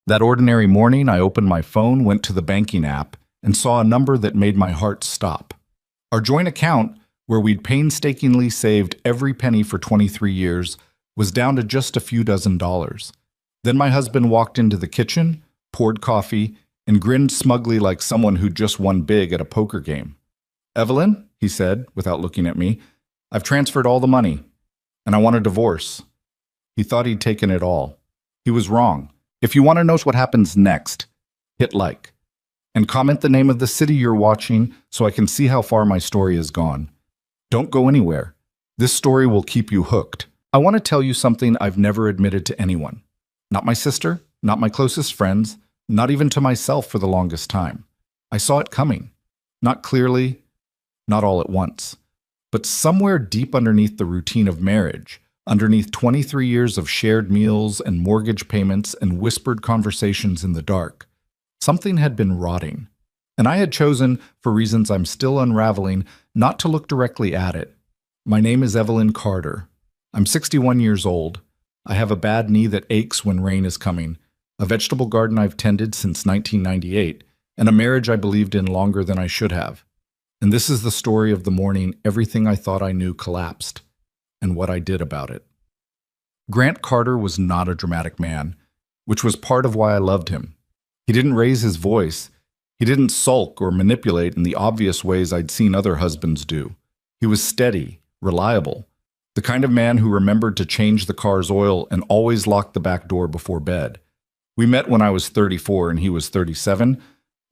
That ordinary morning, I opened my phone, went to the banking app, and saw a number that made my heart stop. Our joint account, where we'd painstakingly saved every penny for 23 years, was down to just a few dozen dollars. Then my husband walked into the kitchen, poured coffee, and grinned smugly like someone who'd just won big at a poker game. "Evelyn," he said, without looking at me, "I've transferred all the money, and I want a divorce." He thought he'd taken it all. He was wrong. If you want to know what happens next, hit like. And comment the name of the city you're watching so I can see how far my story has gone. Don't go anywhere. This story will keep you hooked. I want to tell you something I've never admitted to anyone. Not my sister, not my closest friends, not even to myself for the longest time. I saw it coming. Not clearly, not all at once. But somewhere deep underneath the routine of marriage, underneath 23 years of shared meals and mortgage payments and whispered conversations in the dark, something had been rotting. And I had chosen, for reasons I'm still unraveling, not to look directly at it. My name is Evelyn Carter. I'm 61 years old. I have a bad knee that aches when rain is coming, a vegetable garden I've tended since 1998, and a marriage I believed in longer than I should have. And this is the story of the morning everything I thought I knew collapsed, and what I did about it. Grant Carter was not a dramatic man, which was part of why I loved him. He didn't raise his voice. He didn't sulk or manipulate in the obvious ways I'd seen other husbands do. He was steady, reliable, the kind of man who remembered to change the car's oil and always locked the back door before bed. We met when I was 34 and he was 37,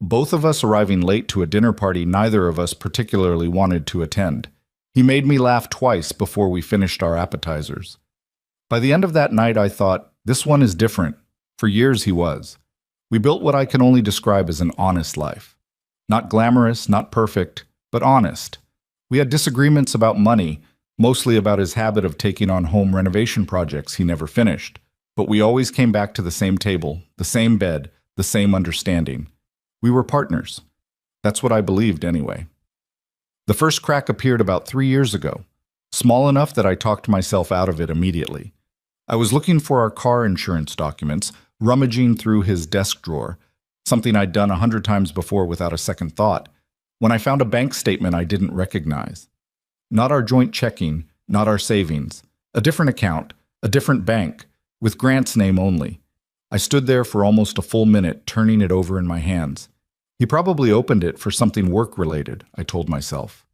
both of us arriving late to a dinner party neither of us particularly wanted to attend. He made me laugh twice before we finished our appetizers. By the end of that night, I thought, this one is different. For years he was. We built what I can only describe as an honest life. Not glamorous, not perfect, but honest. We had disagreements about money, mostly about his habit of taking on home renovation projects he never finished. But we always came back to the same table, the same bed, the same understanding. We were partners. That's what I believed anyway. The first crack appeared about 3 years ago, small enough that I talked myself out of it immediately. I was looking for our car insurance documents, rummaging through his desk drawer, something I'd done 100 times before without a second thought, when I found a bank statement I didn't recognize. Not our joint checking, not our savings. A different account, a different bank, with Grant's name only. I stood there for almost a full minute, turning it over in my hands. He probably opened it for something work-related, I told myself.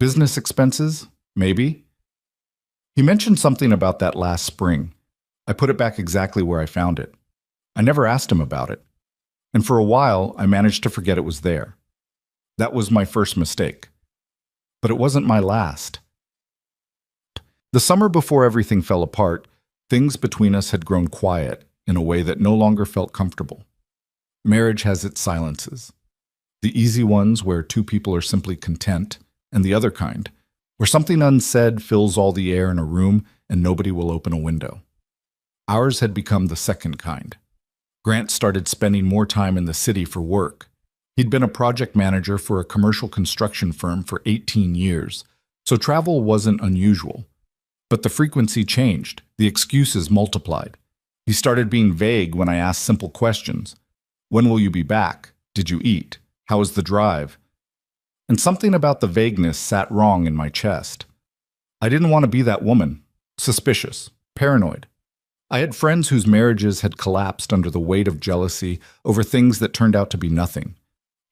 Business expenses? Maybe. He mentioned something about that last spring. I put it back exactly where I found it. I never asked him about it. And for a while, I managed to forget it was there. That was my first mistake. But it wasn't my last. The summer before everything fell apart, things between us had grown quiet in a way that no longer felt comfortable. Marriage has its silences. The easy ones where two people are simply content, and the other kind, where something unsaid fills all the air in a room and nobody will open a window. Ours had become the second kind. Grant started spending more time in the city for work. He'd been a project manager for a commercial construction firm for 18 years, so travel wasn't unusual. But the frequency changed, the excuses multiplied. He started being vague when I asked simple questions. When will you be back? Did you eat? How was the drive? And something about the vagueness sat wrong in my chest. I didn't want to be that woman. Suspicious, paranoid. I had friends whose marriages had collapsed under the weight of jealousy over things that turned out to be nothing.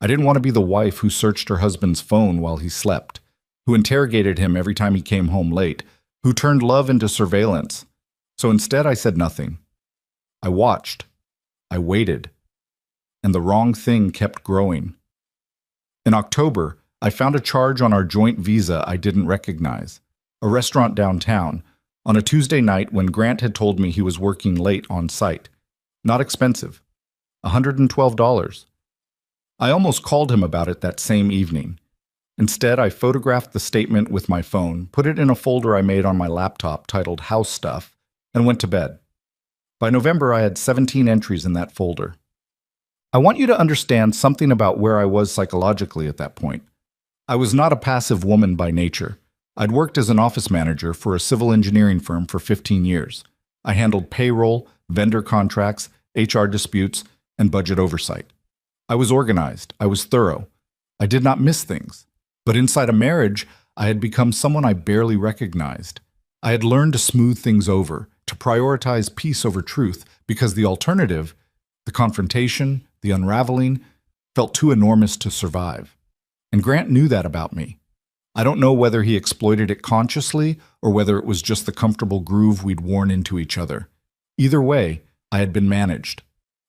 I didn't want to be the wife who searched her husband's phone while he slept, who interrogated him every time he came home late, who turned love into surveillance. So instead I said nothing. I watched. I waited. And the wrong thing kept growing. In October, I found a charge on our joint visa I didn't recognize, a restaurant downtown, on a Tuesday night when Grant had told me he was working late on site. Not expensive. $112. I almost called him about it that same evening. Instead, I photographed the statement with my phone, put it in a folder I made on my laptop titled House Stuff, and went to bed. By November, I had 17 entries in that folder. I want you to understand something about where I was psychologically at that point. I was not a passive woman by nature. I'd worked as an office manager for a civil engineering firm for 15 years. I handled payroll, vendor contracts, HR disputes, and budget oversight. I was organized. I was thorough. I did not miss things. But inside a marriage, I had become someone I barely recognized. I had learned to smooth things over, to prioritize peace over truth, because the alternative, the confrontation, the unraveling, felt too enormous to survive. And Grant knew that about me. I don't know whether he exploited it consciously or whether it was just the comfortable groove we'd worn into each other. Either way, I had been managed.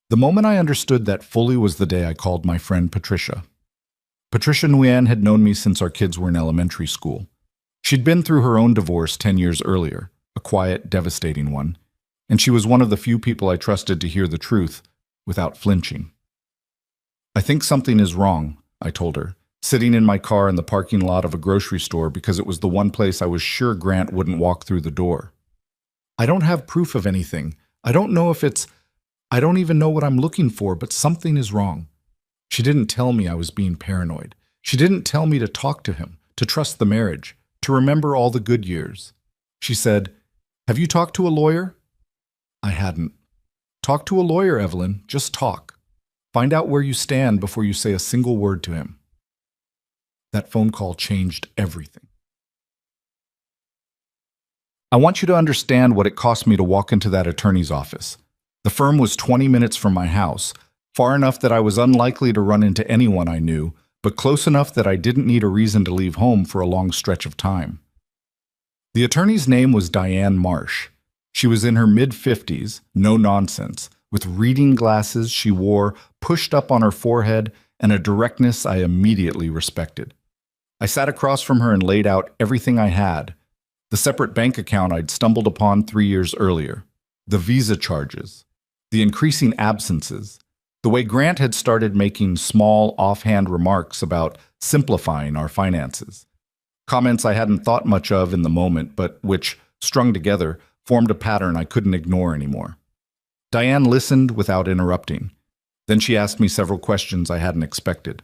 The moment I understood that fully was the day I called my friend Patricia. Patricia Nguyen had known me since our kids were in elementary school. She'd been through her own divorce 10 years earlier, a quiet, devastating one, and she was one of the few people I trusted to hear the truth without flinching. "I think something is wrong," I told her, sitting in my car in the parking lot of a grocery store because it was the one place I was sure Grant wouldn't walk through the door. "I don't have proof of anything. I don't know if I don't even know what I'm looking for, but something is wrong." She didn't tell me I was being paranoid. She didn't tell me to talk to him, to trust the marriage, to remember all the good years. She said, "Have you talked to a lawyer?" I hadn't. "Talk to a lawyer, Evelyn. Just talk. Find out where you stand before you say a single word to him." That phone call changed everything. I want you to understand what it cost me to walk into that attorney's office. The firm was 20 minutes from my house, far enough that I was unlikely to run into anyone I knew, but close enough that I didn't need a reason to leave home for a long stretch of time. The attorney's name was Diane Marsh. She was in her mid-50s, no nonsense, with reading glasses she wore pushed up on her forehead and a directness I immediately respected. I sat across from her and laid out everything I had: the separate bank account I'd stumbled upon 3 years earlier, the visa charges, the increasing absences, the way Grant had started making small, offhand remarks about simplifying our finances. Comments I hadn't thought much of in the moment, but which, strung together, formed a pattern I couldn't ignore anymore. Diane listened without interrupting. Then she asked me several questions I hadn't expected.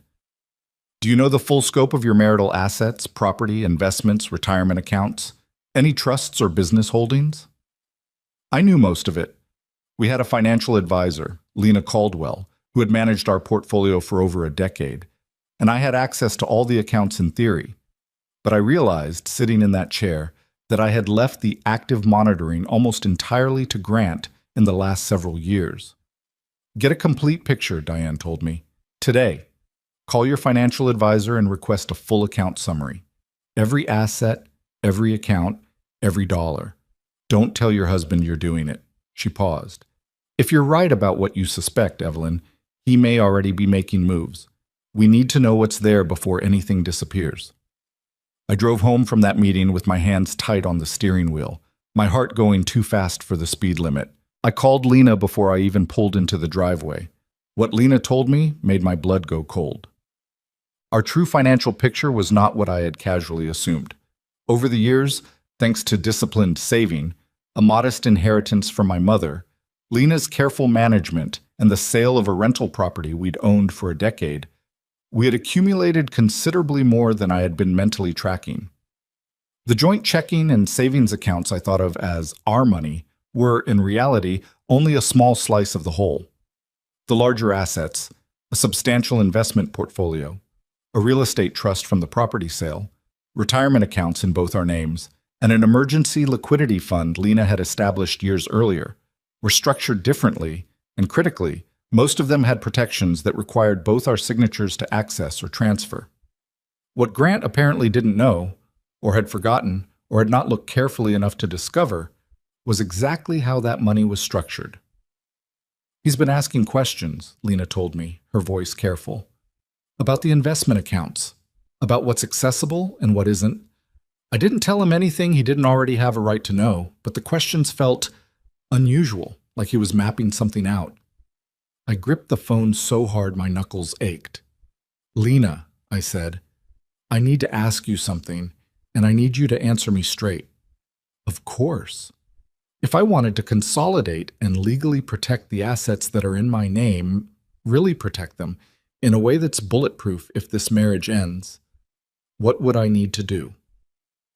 "Do you know the full scope of your marital assets, property, investments, retirement accounts? Any trusts or business holdings?" I knew most of it. We had a financial advisor, Lena Caldwell, who had managed our portfolio for over a decade, and I had access to all the accounts in theory. But I realized, sitting in that chair, that I had left the active monitoring almost entirely to Grant in the last several years. "Get a complete picture," Diane told me. "Today. Call your financial advisor and request a full account summary. Every asset, every account, every dollar. Don't tell your husband you're doing it." She paused. "If you're right about what you suspect, Evelyn, he may already be making moves. We need to know what's there before anything disappears." I drove home from that meeting with my hands tight on the steering wheel, my heart going too fast for the speed limit. I called Lena before I even pulled into the driveway. What Lena told me made my blood go cold. Our true financial picture was not what I had casually assumed. Over the years, thanks to disciplined saving, a modest inheritance from my mother, Lena's careful management, and the sale of a rental property we'd owned for a decade, we had accumulated considerably more than I had been mentally tracking. The joint checking and savings accounts I thought of as our money were, in reality, only a small slice of the whole. The larger assets, a substantial investment portfolio, a real estate trust from the property sale, retirement accounts in both our names, and an emergency liquidity fund Lena had established years earlier, were structured differently, and critically, most of them had protections that required both our signatures to access or transfer. What Grant apparently didn't know, or had forgotten, or had not looked carefully enough to discover, was exactly how that money was structured. "He's been asking questions," Lena told me, her voice careful, "about the investment accounts, about what's accessible and what isn't. I didn't tell him anything he didn't already have a right to know, but the questions felt unusual, like he was mapping something out." I gripped the phone so hard my knuckles ached. "Lena," I said, "I need to ask you something, and I need you to answer me straight." "Of course. If I wanted to consolidate and legally protect the assets that are in my name, really protect them, in a way that's bulletproof if this marriage ends, what would I need to do?"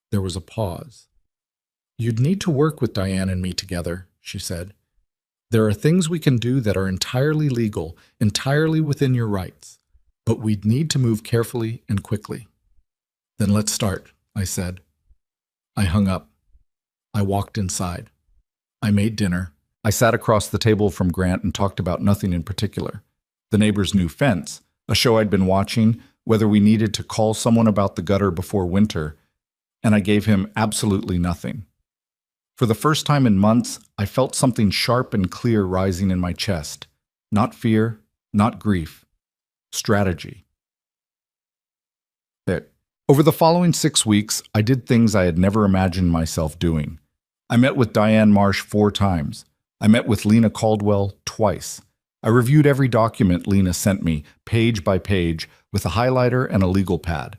There was a pause. "You'd need to work with Diane and me together," she said. There are things we can do that are entirely legal, entirely within your rights, but we'd need to move carefully and quickly. Then let's start, I said. I hung up. I walked inside. I made dinner. I sat across the table from Grant and talked about nothing in particular. The neighbor's new fence, a show I'd been watching, whether we needed to call someone about the gutter before winter, and I gave him absolutely nothing. For the first time in months, I felt something sharp and clear rising in my chest. Not fear, not grief. Strategy. Over the following 6 weeks, I did things I had never imagined myself doing. I met with Diane Marsh 4 times. I met with Lena Caldwell twice. I reviewed every document Lena sent me, page by page, with a highlighter and a legal pad.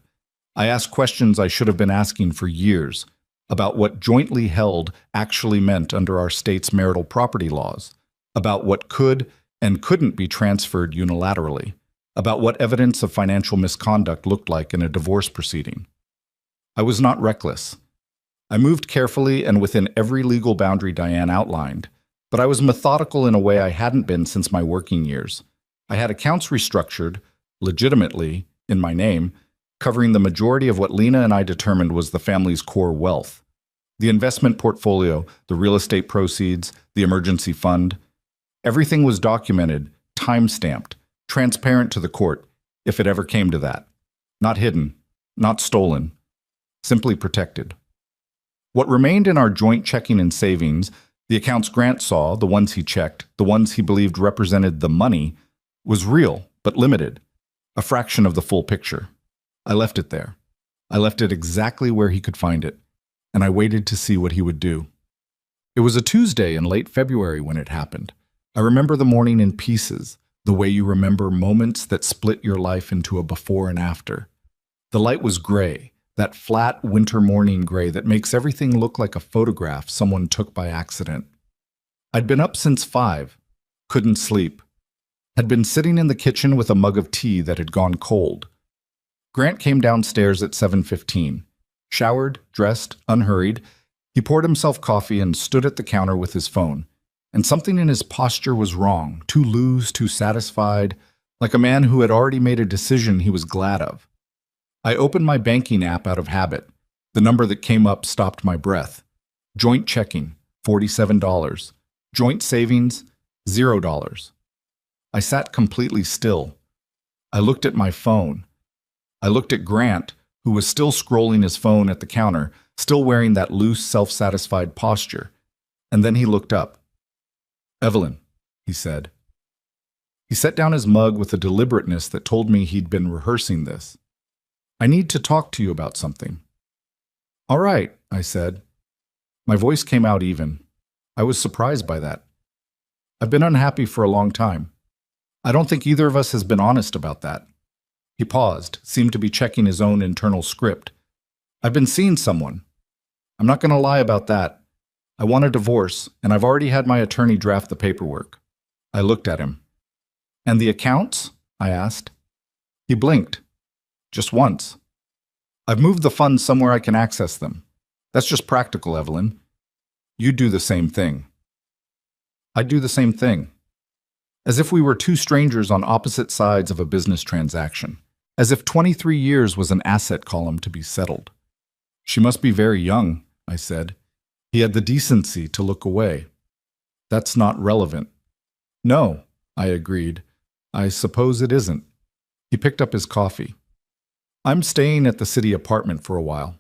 I asked questions I should have been asking for years about what jointly held actually meant under our state's marital property laws, about what could and couldn't be transferred unilaterally, about what evidence of financial misconduct looked like in a divorce proceeding. I was not reckless. I moved carefully and within every legal boundary Diane outlined, but I was methodical in a way I hadn't been since my working years. I had accounts restructured, legitimately, in my name, covering the majority of what Lena and I determined was the family's core wealth. The investment portfolio, the real estate proceeds, the emergency fund. Everything was documented, time-stamped, transparent to the court, if it ever came to that. Not hidden, not stolen, simply protected. What remained in our joint checking and savings, the accounts Grant saw, the ones he checked, the ones he believed represented the money, was real, but limited, a fraction of the full picture. I left it there. I left it exactly where he could find it, and I waited to see what he would do. It was a Tuesday in late February when it happened. I remember the morning in pieces, the way you remember moments that split your life into a before and after. The light was gray, that flat winter morning gray that makes everything look like a photograph someone took by accident. I'd been up since 5, couldn't sleep. Had been sitting in the kitchen with a mug of tea that had gone cold. Grant came downstairs at 7:15. Showered, dressed, unhurried, he poured himself coffee and stood at the counter with his phone. And something in his posture was wrong, too loose, too satisfied, like a man who had already made a decision he was glad of. I opened my banking app out of habit. The number that came up stopped my breath. Joint checking, $47. Joint savings, $0. I sat completely still. I looked at my phone. I looked at Grant, who was still scrolling his phone at the counter, still wearing that loose, self-satisfied posture. And then he looked up. "Evelyn," he said. He set down his mug with a deliberateness that told me he'd been rehearsing this. "I need to talk to you about something." "All right," I said. My voice came out even. I was surprised by that. "I've been unhappy for a long time. I don't think either of us has been honest about that." He paused, seemed to be checking his own internal script. "I've been seeing someone. I'm not going to lie about that. I want a divorce, and I've already had my attorney draft the paperwork." I looked at him. "And the accounts?" I asked. He blinked. "Just once. I've moved the funds somewhere I can access them. That's just practical, Evelyn. You'd do the same thing." "I'd do the same thing." As if we were two strangers on opposite sides of a business transaction. As if 23 years was an asset column to be settled. "She must be very young," I said. He had the decency to look away. "That's not relevant." "No," I agreed. "I suppose it isn't." He picked up his coffee. "I'm staying at the city apartment for a while.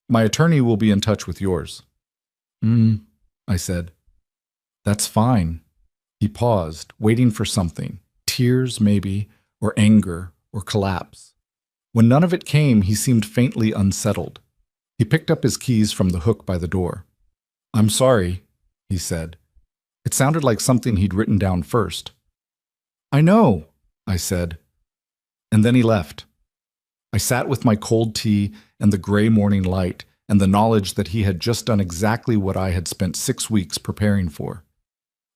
My attorney will be in touch with yours." I said. "That's fine." He paused, waiting for something. Tears, maybe, or anger, or collapse. When none of it came, he seemed faintly unsettled. He picked up his keys from the hook by the door. "I'm sorry," he said. It sounded like something he'd written down first. "I know," I said. And then he left. I sat with my cold tea and the gray morning light and the knowledge that he had just done exactly what I had spent 6 weeks preparing for.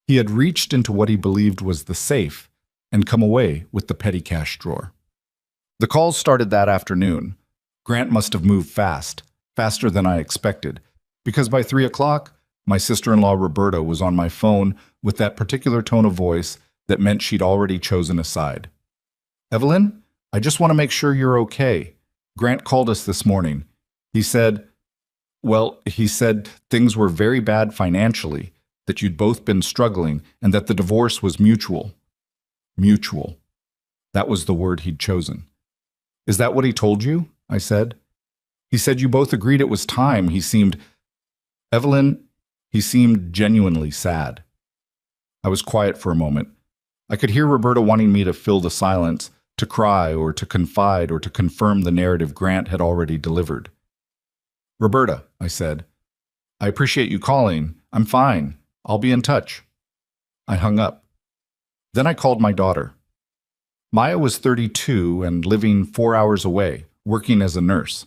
He had reached into what he believed was the safe and come away with the petty cash drawer. The calls started that afternoon. Grant must have moved fast, faster than I expected, because by 3 o'clock, My sister-in-law Roberta was on my phone with that particular tone of voice that meant she'd already chosen a side. "Evelyn, I just want to make sure you're okay. Grant called us this morning. He said, he said things were very bad financially, that you'd both been struggling, and that the divorce was mutual." Mutual. That was the word he'd chosen. "Is that what he told you?" I said. "He said you both agreed it was time. Evelyn, he seemed genuinely sad." I was quiet for a moment. I could hear Roberta wanting me to fill the silence, to cry or to confide or to confirm the narrative Grant had already delivered. "Roberta," I said, "I appreciate you calling. I'm fine. I'll be in touch." I hung up. Then I called my daughter. Maya was 32 and living 4 hours away, working as a nurse.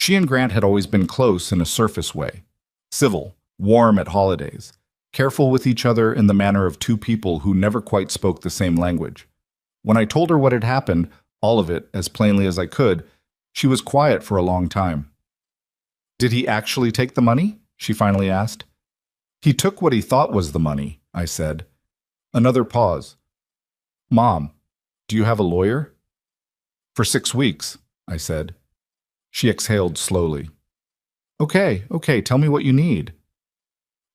She and Grant had always been close in a surface way. Civil, warm at holidays, careful with each other in the manner of two people who never quite spoke the same language. When I told her what had happened, all of it, as plainly as I could, she was quiet for a long time. "Did he actually take the money?" she finally asked. "He took what he thought was the money," I said. Another pause. "Mom, do you have a lawyer?" "For 6 weeks," I said. She exhaled slowly. Okay, tell me what you need."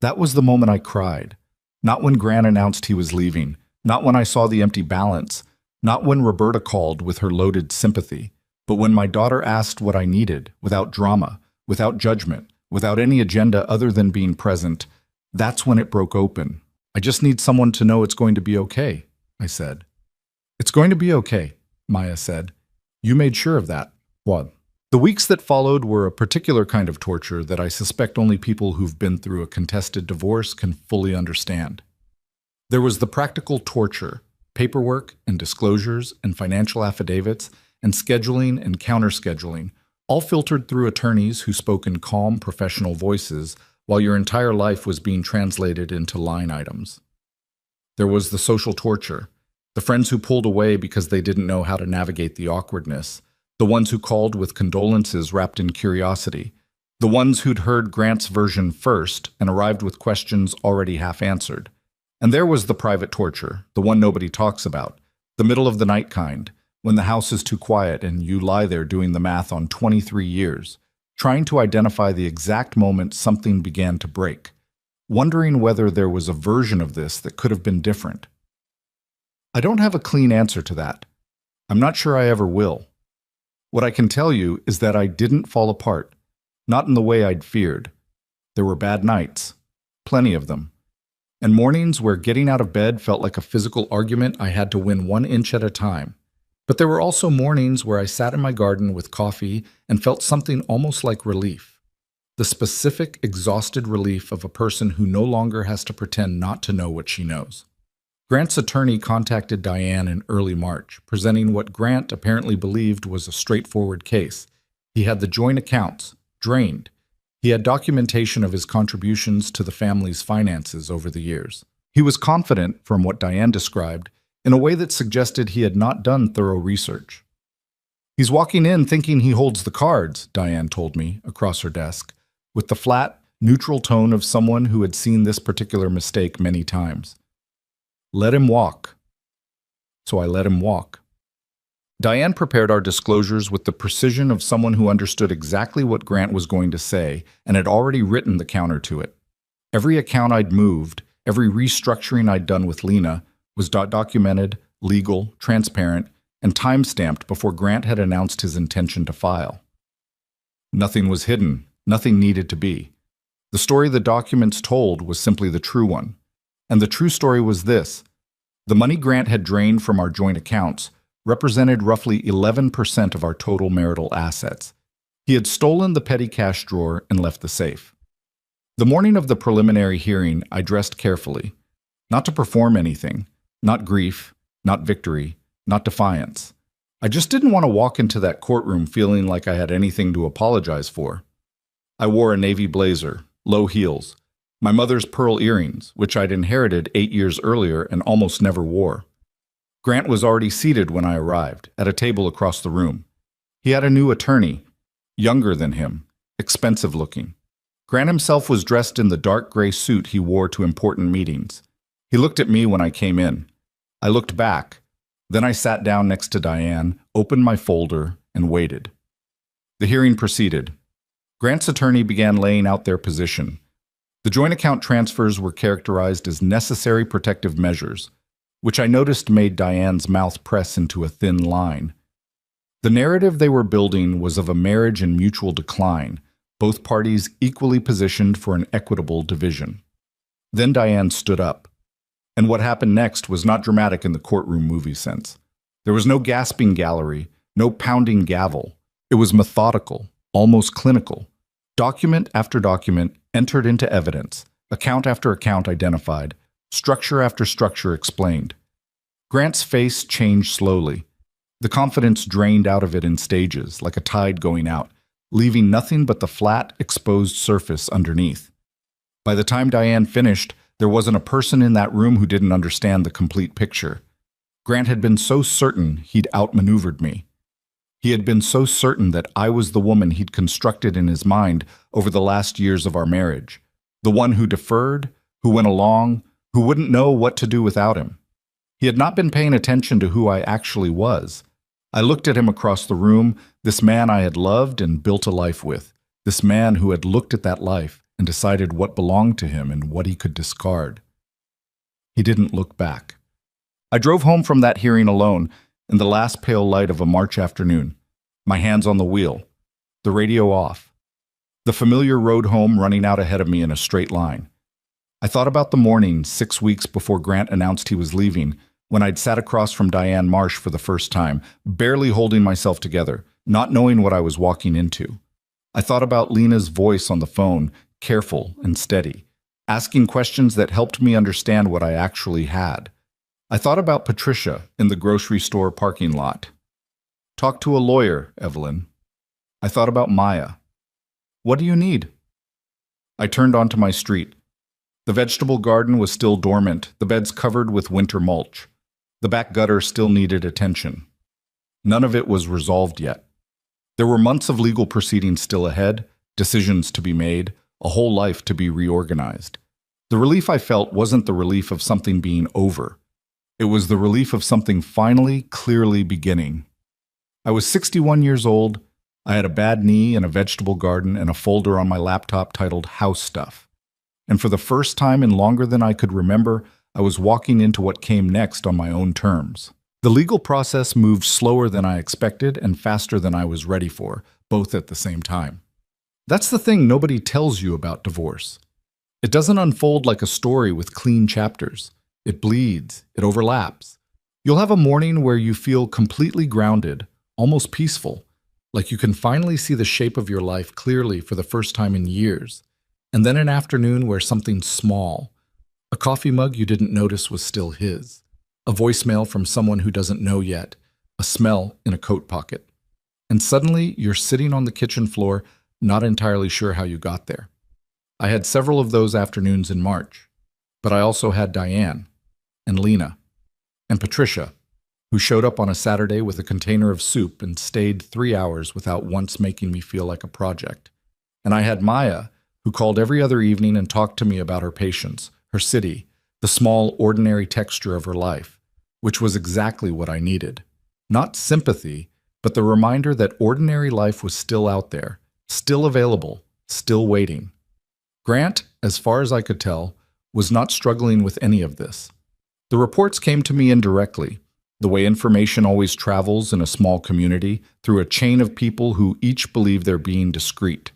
That was the moment I cried. Not when Grant announced he was leaving, not when I saw the empty balance, not when Roberta called with her loaded sympathy, but when my daughter asked what I needed, without drama, without judgment, without any agenda other than being present. That's when it broke open. "I just need someone to know it's going to be okay," I said. "It's going to be okay," Maya said. "You made sure of that." What? The weeks that followed were a particular kind of torture that I suspect only people who've been through a contested divorce can fully understand. There was the practical torture, paperwork and disclosures and financial affidavits and scheduling and counter-scheduling, all filtered through attorneys who spoke in calm, professional voices while your entire life was being translated into line items. There was the social torture, the friends who pulled away because they didn't know how to navigate the awkwardness, the ones who called with condolences wrapped in curiosity, the ones who'd heard Grant's version first and arrived with questions already half-answered. And there was the private torture, the one nobody talks about, the middle-of-the-night kind, when the house is too quiet and you lie there doing the math on 23 years, trying to identify the exact moment something began to break, wondering whether there was a version of this that could have been different. I don't have a clean answer to that. I'm not sure I ever will. What I can tell you is that I didn't fall apart, not in the way I'd feared. There were bad nights, plenty of them, and mornings where getting out of bed felt like a physical argument I had to win 1 inch at a time. But there were also mornings where I sat in my garden with coffee and felt something almost like relief. The specific, exhausted relief of a person who no longer has to pretend not to know what she knows. Grant's attorney contacted Diane in early March, presenting what Grant apparently believed was a straightforward case. He had the joint accounts drained. He had documentation of his contributions to the family's finances over the years. He was confident, from what Diane described, in a way that suggested he had not done thorough research. "He's walking in thinking he holds the cards," Diane told me, across her desk, with the flat, neutral tone of someone who had seen this particular mistake many times. "Let him walk." So I let him walk. Diane prepared our disclosures with the precision of someone who understood exactly what Grant was going to say and had already written the counter to it. Every account I'd moved, every restructuring I'd done with Lena, was documented, legal, transparent, and time-stamped before Grant had announced his intention to file. Nothing was hidden, nothing needed to be. The story the documents told was simply the true one. And the true story was this: the money Grant had drained from our joint accounts represented roughly 11% of our total marital assets. He had stolen the petty cash drawer and left the safe. The morning of the preliminary hearing, I dressed carefully, not to perform anything, not grief, not victory, not defiance. I just didn't want to walk into that courtroom feeling like I had anything to apologize for. I wore a navy blazer, low heels, my mother's pearl earrings, which I'd inherited 8 years earlier and almost never wore. Grant was already seated when I arrived, at a table across the room. He had a new attorney, younger than him, expensive looking. Grant himself was dressed in the dark gray suit he wore to important meetings. He looked at me when I came in. I looked back. Then I sat down next to Diane, opened my folder, and waited. The hearing proceeded. Grant's attorney began laying out their position. The joint account transfers were characterized as necessary protective measures, which I noticed made Diane's mouth press into a thin line. The narrative they were building was of a marriage in mutual decline, both parties equally positioned for an equitable division. Then Diane stood up. And what happened next was not dramatic in the courtroom movie sense. There was no gasping gallery, no pounding gavel. It was methodical, almost clinical. Document after document entered into evidence, account after account identified, structure after structure explained. Grant's face changed slowly. The confidence drained out of it in stages, like a tide going out, leaving nothing but the flat, exposed surface underneath. By the time Diane finished, there wasn't a person in that room who didn't understand the complete picture. Grant had been so certain he'd outmaneuvered me. He had been so certain that I was the woman he'd constructed in his mind over the last years of our marriage, the one who deferred, who went along, who wouldn't know what to do without him. He had not been paying attention to who I actually was. I looked at him across the room, this man I had loved and built a life with, this man who had looked at that life and decided what belonged to him and what he could discard. He didn't look back. I drove home from that hearing alone in the last pale light of a March afternoon, my hands on the wheel, the radio off, the familiar road home running out ahead of me in a straight line. I thought about the morning 6 weeks before Grant announced he was leaving, when I'd sat across from Diane Marsh for the first time, barely holding myself together, not knowing what I was walking into. I thought about Lena's voice on the phone, careful and steady, asking questions that helped me understand what I actually had. I thought about Patricia in the grocery store parking lot. Talk to a lawyer, Evelyn. I thought about Maya. What do you need? I turned onto my street. The vegetable garden was still dormant, the beds covered with winter mulch. The back gutter still needed attention. None of it was resolved yet. There were months of legal proceedings still ahead, decisions to be made, a whole life to be reorganized. The relief I felt wasn't the relief of something being over. It was the relief of something finally, clearly beginning. I was 61 years old. I had a bad knee and a vegetable garden and a folder on my laptop titled House Stuff. And for the first time in longer than I could remember, I was walking into what came next on my own terms. The legal process moved slower than I expected and faster than I was ready for, both at the same time. That's the thing nobody tells you about divorce. It doesn't unfold like a story with clean chapters. It bleeds, it overlaps. You'll have a morning where you feel completely grounded, almost peaceful, like you can finally see the shape of your life clearly for the first time in years. And then an afternoon where something small, a coffee mug you didn't notice was still his, a voicemail from someone who doesn't know yet, a smell in a coat pocket. And suddenly you're sitting on the kitchen floor, not entirely sure how you got there. I had several of those afternoons in March, but I also had Diane and Lena and Patricia, who showed up on a Saturday with a container of soup and stayed 3 hours without once making me feel like a project. And I had Maya, who called every other evening and talked to me about her patients, her city, the small, ordinary texture of her life, which was exactly what I needed. Not sympathy, but the reminder that ordinary life was still out there, still available, still waiting. Grant, as far as I could tell, was not struggling with any of this. The reports came to me indirectly, the way information always travels in a small community, through a chain of people who each believe they're being discreet.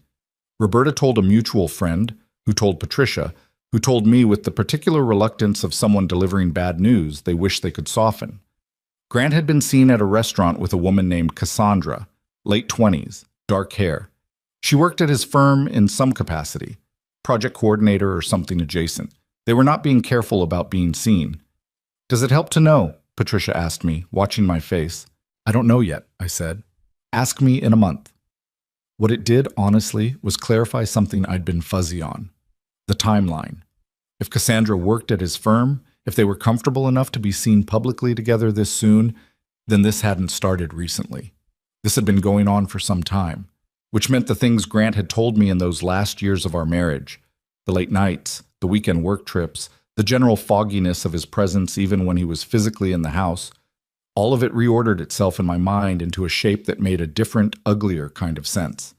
Roberta told a mutual friend, who told Patricia, who told me with the particular reluctance of someone delivering bad news they wish they could soften. Grant had been seen at a restaurant with a woman named Cassandra, late 20s, dark hair. She worked at his firm in some capacity, project coordinator or something adjacent. They were not being careful about being seen. Does it help to know? Patricia asked me, watching my face. I don't know yet, I said. Ask me in a month. What it did, honestly, was clarify something I'd been fuzzy on. The timeline. If Cassandra worked at his firm, if they were comfortable enough to be seen publicly together this soon, then this hadn't started recently. This had been going on for some time. which meant the things Grant had told me in those last years of our marriage, the late nights, the weekend work trips, the general fogginess of his presence even when he was physically in the house, all of it reordered itself in my mind into a shape that made a different, uglier kind of sense.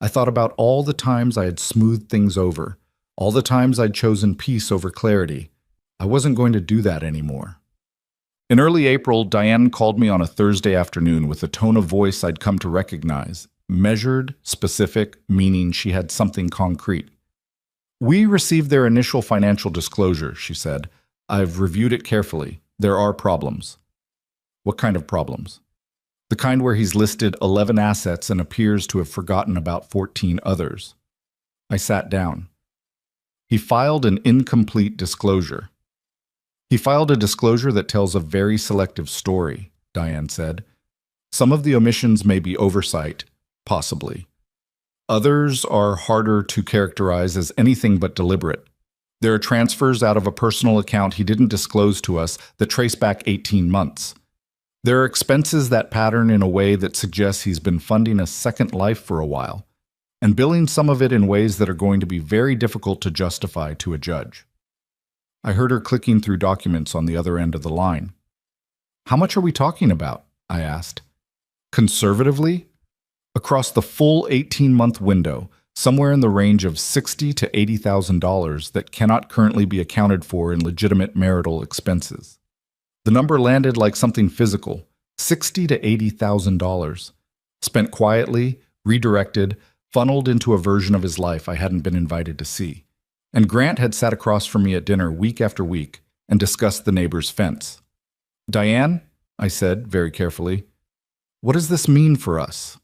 I thought about all the times I had smoothed things over, all the times I'd chosen peace over clarity. I wasn't going to do that anymore. In early April, Diane called me on a Thursday afternoon with a tone of voice I'd come to recognize, measured, specific, meaning she had something concrete. "We received their initial financial disclosure," she said. "I've reviewed it carefully. There are problems." "What kind of problems?" "The kind where he's listed 11 assets and appears to have forgotten about 14 others." I sat down. "He filed an incomplete disclosure." "He filed a disclosure that tells a very selective story," Diane said. "Some of the omissions may be oversight, possibly. Others are harder to characterize as anything but deliberate. There are transfers out of a personal account he didn't disclose to us that trace back 18 months. There are expenses that pattern in a way that suggests he's been funding a second life for a while, and billing some of it in ways that are going to be very difficult to justify to a judge." I heard her clicking through documents on the other end of the line. "How much are we talking about?" I asked. "Conservatively? Across the full 18-month window, somewhere in the range of $60,000 to $80,000 that cannot currently be accounted for in legitimate marital expenses." The number landed like something physical, $60,000 to $80,000, spent quietly, redirected, funneled into a version of his life I hadn't been invited to see. And Grant had sat across from me at dinner week after week and discussed the neighbor's fence. "Diane," I said very carefully, "what does this mean for us?"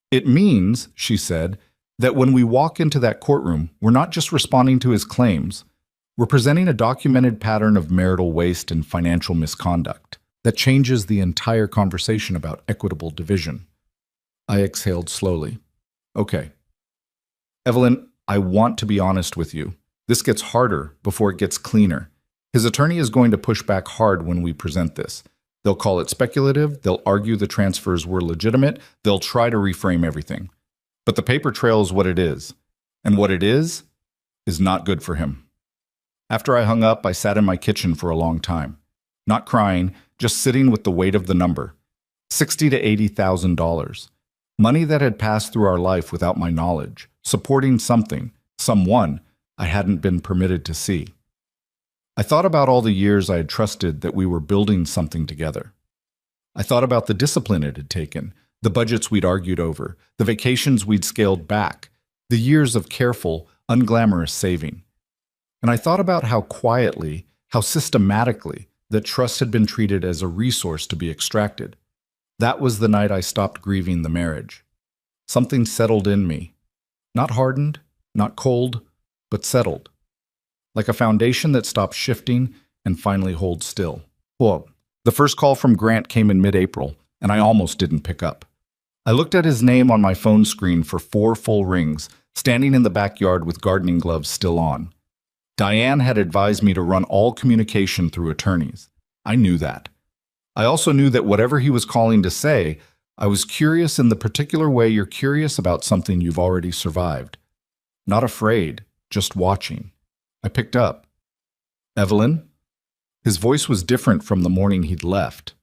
"It means," she said, "that when we walk into that courtroom, we're not just responding to his claims. We're presenting a documented pattern of marital waste and financial misconduct that changes the entire conversation about equitable division." I exhaled slowly. "Okay. Evelyn, I want to be honest with you. This gets harder before it gets cleaner. His attorney is going to push back hard when we present this. They'll call it speculative, they'll argue the transfers were legitimate, they'll try to reframe everything. But the paper trail is what it is. And what it is not good for him." After I hung up, I sat in my kitchen for a long time. Not crying, just sitting with the weight of the number. $60,000 to $80,000. Money that had passed through our life without my knowledge, supporting something, someone I hadn't been permitted to see. I thought about all the years I had trusted that we were building something together. I thought about the discipline it had taken, the budgets we'd argued over, the vacations we'd scaled back, the years of careful, unglamorous saving. And I thought about how quietly, how systematically, that trust had been treated as a resource to be extracted. That was the night I stopped grieving the marriage. Something settled in me. Not hardened, not cold, but settled. Like a foundation that stops shifting and finally holds still. Whoa. The first call from Grant came in mid-April, and I almost didn't pick up. I looked at his name on my phone screen for 4 full rings, standing in the backyard with gardening gloves still on. Diane had advised me to run all communication through attorneys. I knew that. I also knew that whatever he was calling to say, I was curious in the particular way you're curious about something you've already survived. Not afraid, just watching. I picked up. "Evelyn?" His voice was different from the morning he'd left.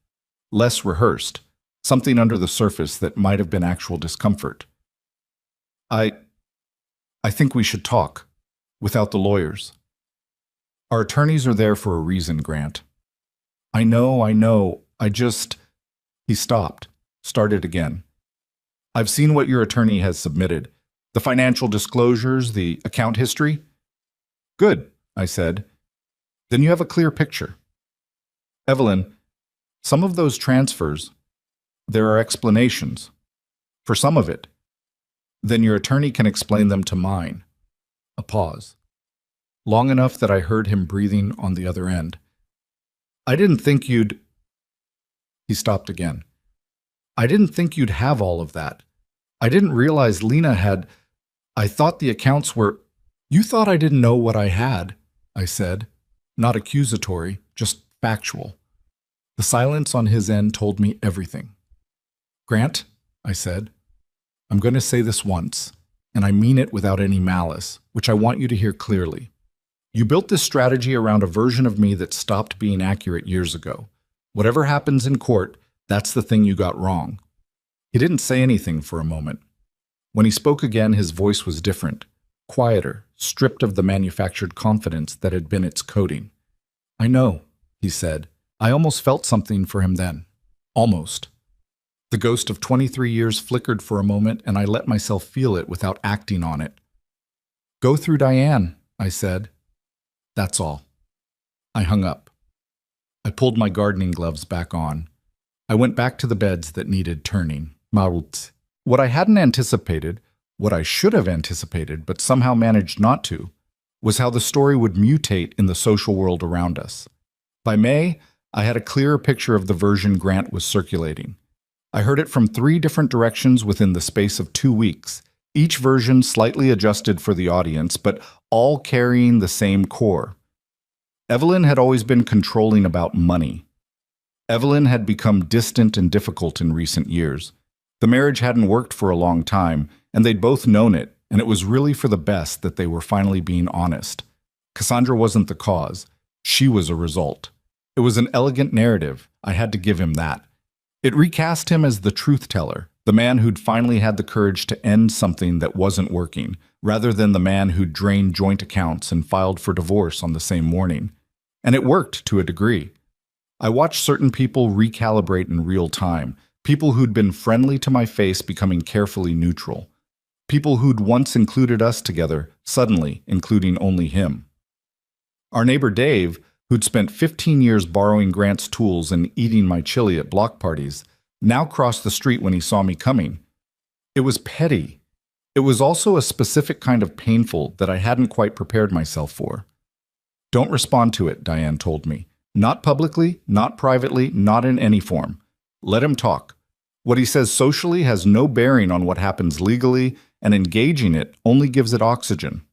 Less rehearsed, something under the surface that might have been actual discomfort. I think we should talk, without the lawyers." "Our attorneys are there for a reason, Grant." I know, I just..." He stopped, started again. "I've seen what your attorney has submitted. The financial disclosures, the account history." "Good," I said. "Then you have a clear picture." "Evelyn, some of those transfers, there are explanations. For some of it. Then your attorney can explain them to mine." A pause. Long enough that I heard him breathing on the other end. "I didn't think you'd..." He stopped again. "I didn't think you'd have all of that. I didn't realize Lena had... I thought the accounts were..." "You thought I didn't know what I had," I said. Not accusatory, just factual. The silence on his end told me everything. "Grant," I said, I'm going to say this once, and I mean it without any malice, which I want you to hear clearly. You built this strategy around a version of me that stopped being accurate years ago. Whatever happens in court, that's the thing you got wrong. He didn't say anything for a moment. When he spoke again, his voice was different, quieter, stripped of the manufactured confidence that had been its coating. I know, he said. I almost felt something for him then. Almost. The ghost of 23 years flickered for a moment, and I let myself feel it without acting on it. Go through Diane, I said. That's all. I hung up. I pulled my gardening gloves back on. I went back to the beds that needed turning. Marut. What I hadn't anticipated, what I should have anticipated but somehow managed not to, was how the story would mutate in the social world around us. By May, I had a clearer picture of the version Grant was circulating. I heard it from 3 different directions within the space of 2 weeks, each version slightly adjusted for the audience, but all carrying the same core. Evelyn had always been controlling about money. Evelyn had become distant and difficult in recent years. The marriage hadn't worked for a long time, and they'd both known it, and it was really for the best that they were finally being honest. Cassandra wasn't the cause. She was a result. It was an elegant narrative. I had to give him that. It recast him as the truth teller, the man who'd finally had the courage to end something that wasn't working, rather than the man who'd drained joint accounts and filed for divorce on the same morning. And it worked to a degree. I watched certain people recalibrate in real time, people who'd been friendly to my face becoming carefully neutral, people who'd once included us together, suddenly including only him. Our neighbor Dave, who'd spent 15 years borrowing Grant's tools and eating my chili at block parties, now crossed the street when he saw me coming. It was petty. It was also a specific kind of painful that I hadn't quite prepared myself for. Don't respond to it, Diane told me. Not publicly, not privately, not in any form. Let him talk. What he says socially has no bearing on what happens legally, and engaging it only gives it oxygen.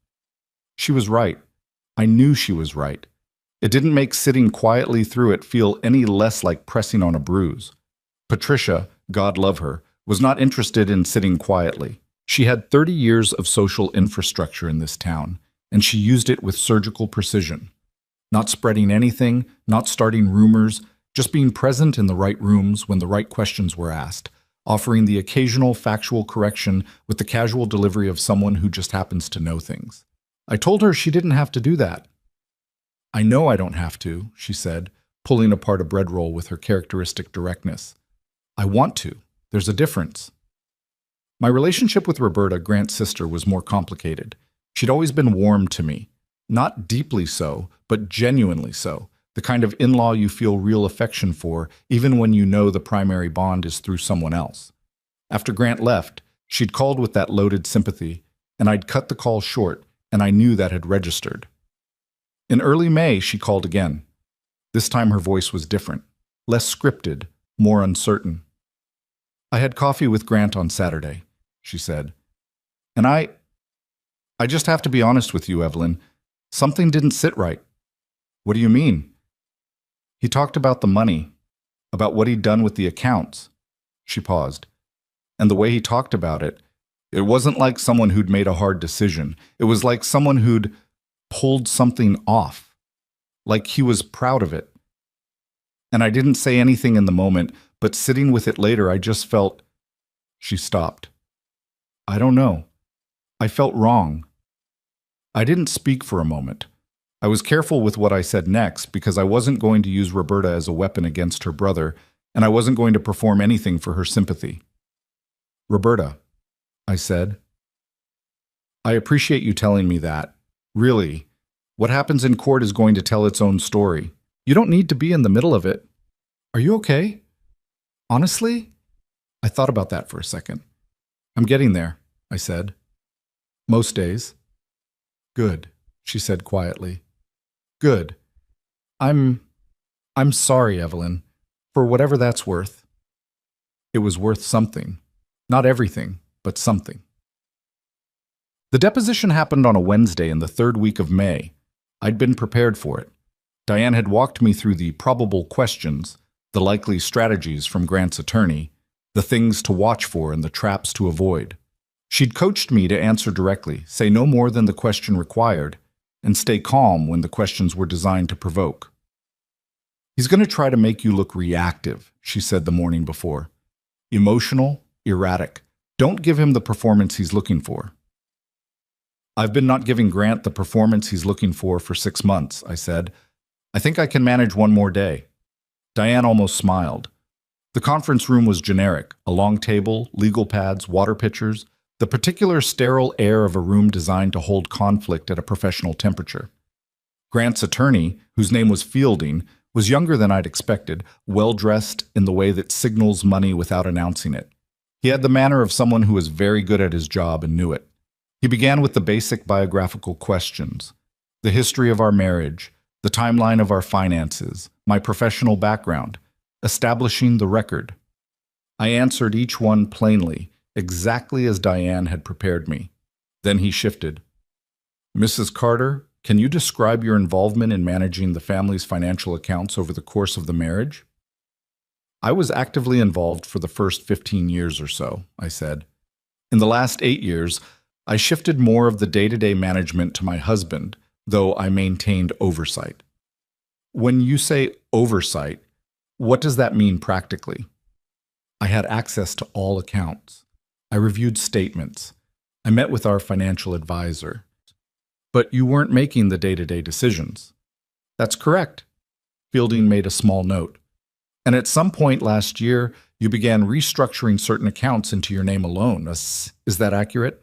She was right. I knew she was right. It didn't make sitting quietly through it feel any less like pressing on a bruise. Patricia, God love her, was not interested in sitting quietly. She had 30 years of social infrastructure in this town, and she used it with surgical precision. Not spreading anything, not starting rumors, just being present in the right rooms when the right questions were asked, offering the occasional factual correction with the casual delivery of someone who just happens to know things. I told her she didn't have to do that. I know I don't have to, she said, pulling apart a bread roll with her characteristic directness. I want to. There's a difference. My relationship with Roberta, Grant's sister, was more complicated. She'd always been warm to me. Not deeply so, but genuinely so. The kind of in-law you feel real affection for, even when you know the primary bond is through someone else. After Grant left, she'd called with that loaded sympathy, and I'd cut the call short, and I knew that had registered. In early May, she called again. This time her voice was different, less scripted, more uncertain. I had coffee with Grant on Saturday, she said. And I just have to be honest with you, Evelyn. Something didn't sit right. What do you mean? He talked about the money, about what he'd done with the accounts. She paused. And the way he talked about it, it wasn't like someone who'd made a hard decision. It was like someone who'd pulled something off, like he was proud of it. And I didn't say anything in the moment, but sitting with it later, I just felt... She stopped. I don't know. I felt wrong. I didn't speak for a moment. I was careful with what I said next because I wasn't going to use Roberta as a weapon against her brother, and I wasn't going to perform anything for her sympathy. Roberta, I said, I appreciate you telling me that. Really, what happens in court is going to tell its own story. You don't need to be in the middle of it. Are you okay? Honestly? I thought about that for a second. I'm getting there, I said. Most days. Good, she said quietly. Good. I'm sorry, Evelyn, for whatever that's worth. It was worth something. Not everything, but something. The deposition happened on a Wednesday in the 3rd week of May. I'd been prepared for it. Diane had walked me through the probable questions, the likely strategies from Grant's attorney, the things to watch for and the traps to avoid. She'd coached me to answer directly, say no more than the question required, and stay calm when the questions were designed to provoke. "He's going to try to make you look reactive," she said the morning before. "Emotional, erratic. Don't give him the performance he's looking for." "I've been not giving Grant the performance he's looking for 6 months," I said. "I think I can manage one more day." Diane almost smiled. The conference room was generic, a long table, legal pads, water pitchers, the particular sterile air of a room designed to hold conflict at a professional temperature. Grant's attorney, whose name was Fielding, was younger than I'd expected, well-dressed in the way that signals money without announcing it. He had the manner of someone who was very good at his job and knew it. He began with the basic biographical questions: the history of our marriage, the timeline of our finances, my professional background, establishing the record. I answered each one plainly, exactly as Diane had prepared me. Then he shifted. "Mrs. Carter, can you describe your involvement in managing the family's financial accounts over the course of the marriage?" "I was actively involved for the first 15 years or so," I said. "In the last 8 years, I shifted more of the day-to-day management to my husband, though I maintained oversight." "When you say oversight, what does that mean practically?" "I had access to all accounts. I reviewed statements. I met with our financial advisor." "But you weren't making the day-to-day decisions." "That's correct." Fielding made a small note. "And at some point last year, you began restructuring certain accounts into your name alone. Is that accurate?"